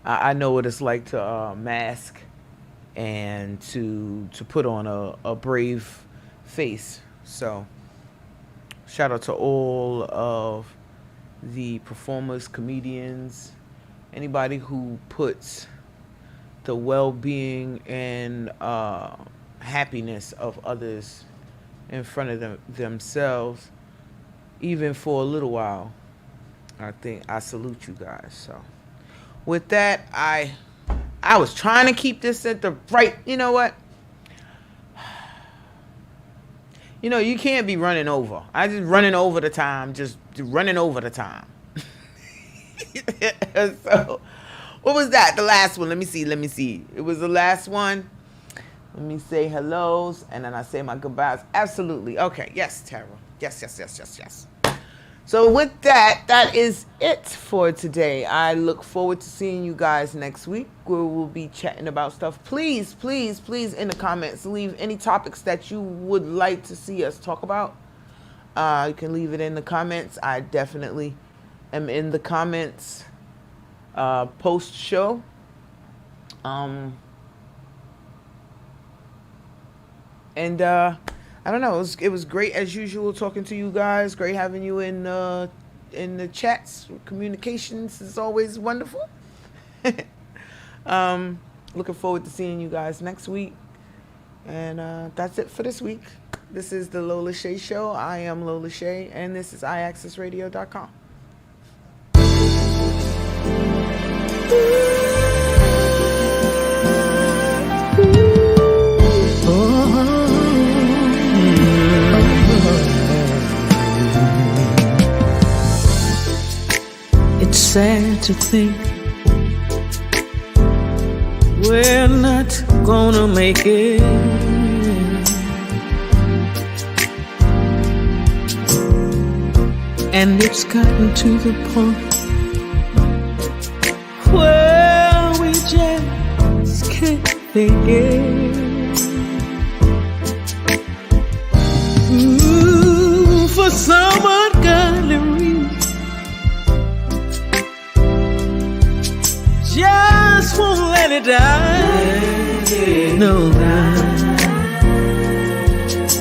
I know what it's like to mask and to put on a brave face. So shout out to all of the performers, comedians, anybody who puts the well-being and happiness of others in front of themselves, even for a little while. I think I salute you guys. So with that, I was trying to keep this at the right, you know what? You know, you can't be running over. I just running over the time, just running over the time. So, what was that? The last one. Let me see. It was the last one. Let me say hellos, and then I say my goodbyes. Absolutely. Okay. Yes, Tara. Yes. So with that, that is it for today. I look forward to seeing you guys next week, where we'll be chatting about stuff. Please, in the comments, leave any topics that you would like to see us talk about. You can leave it in the comments. I definitely am in the comments post show. I don't know. It was great as usual talking to you guys. Great having you in the chats. Communications is always wonderful. Looking forward to seeing you guys next week. And that's it for this week. This is the Lola Shae Show. I am Lola Shae, and this is iAccessRadio.com. It's sad to think we're not gonna make it. And it's gotten to the point where we just can't think it. For some ungodly reason, just won't let it die. No,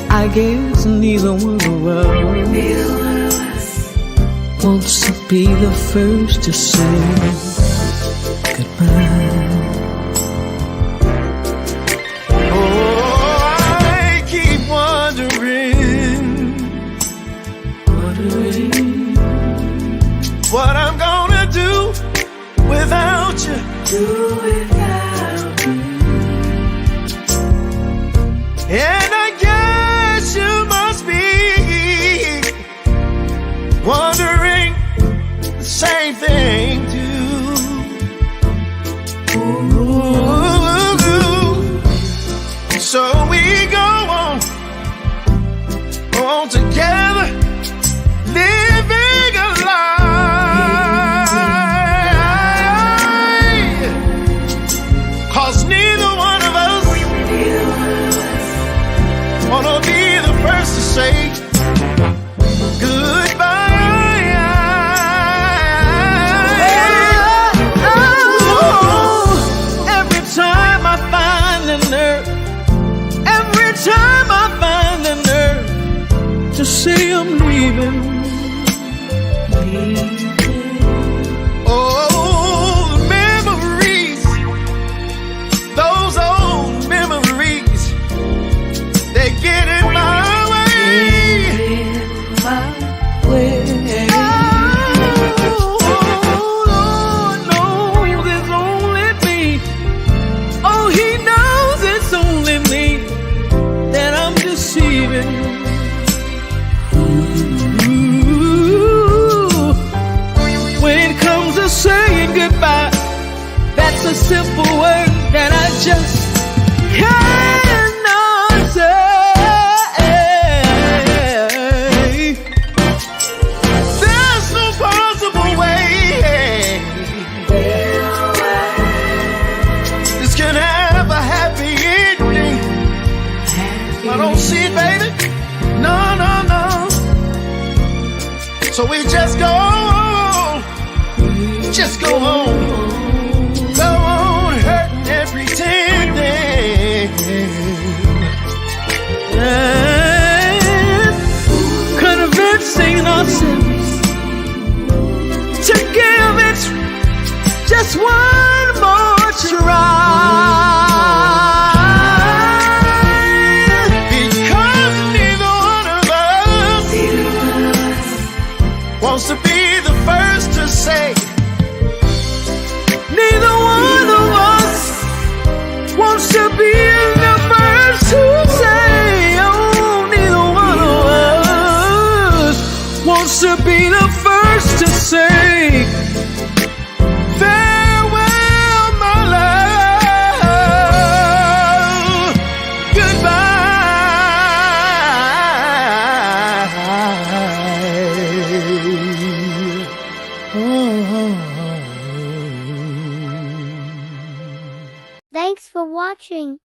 I guess neither one of us wants to be the first to say goodbye. Oh, I keep wondering what I'm gonna do without you. say I'm leaving. Oh, memories, those old memories, they get in my way. Oh, Lord knows it's only me. Oh, he knows it's only me that I'm deceiving. When it comes to saying goodbye, that's a simple word that I just cannot say. There's no possible way this can have a happy ending. I don't see it, baby. No, no, no. So we just go on, just go on, go on hurting and pretending, and convincing ourselves to give it just one more try. Because neither one of us wants to be the first to say. Neither one of us wants to be the first to say. Oh, neither one of us wants to be the first to say. Farewell, my love. Thanks for watching.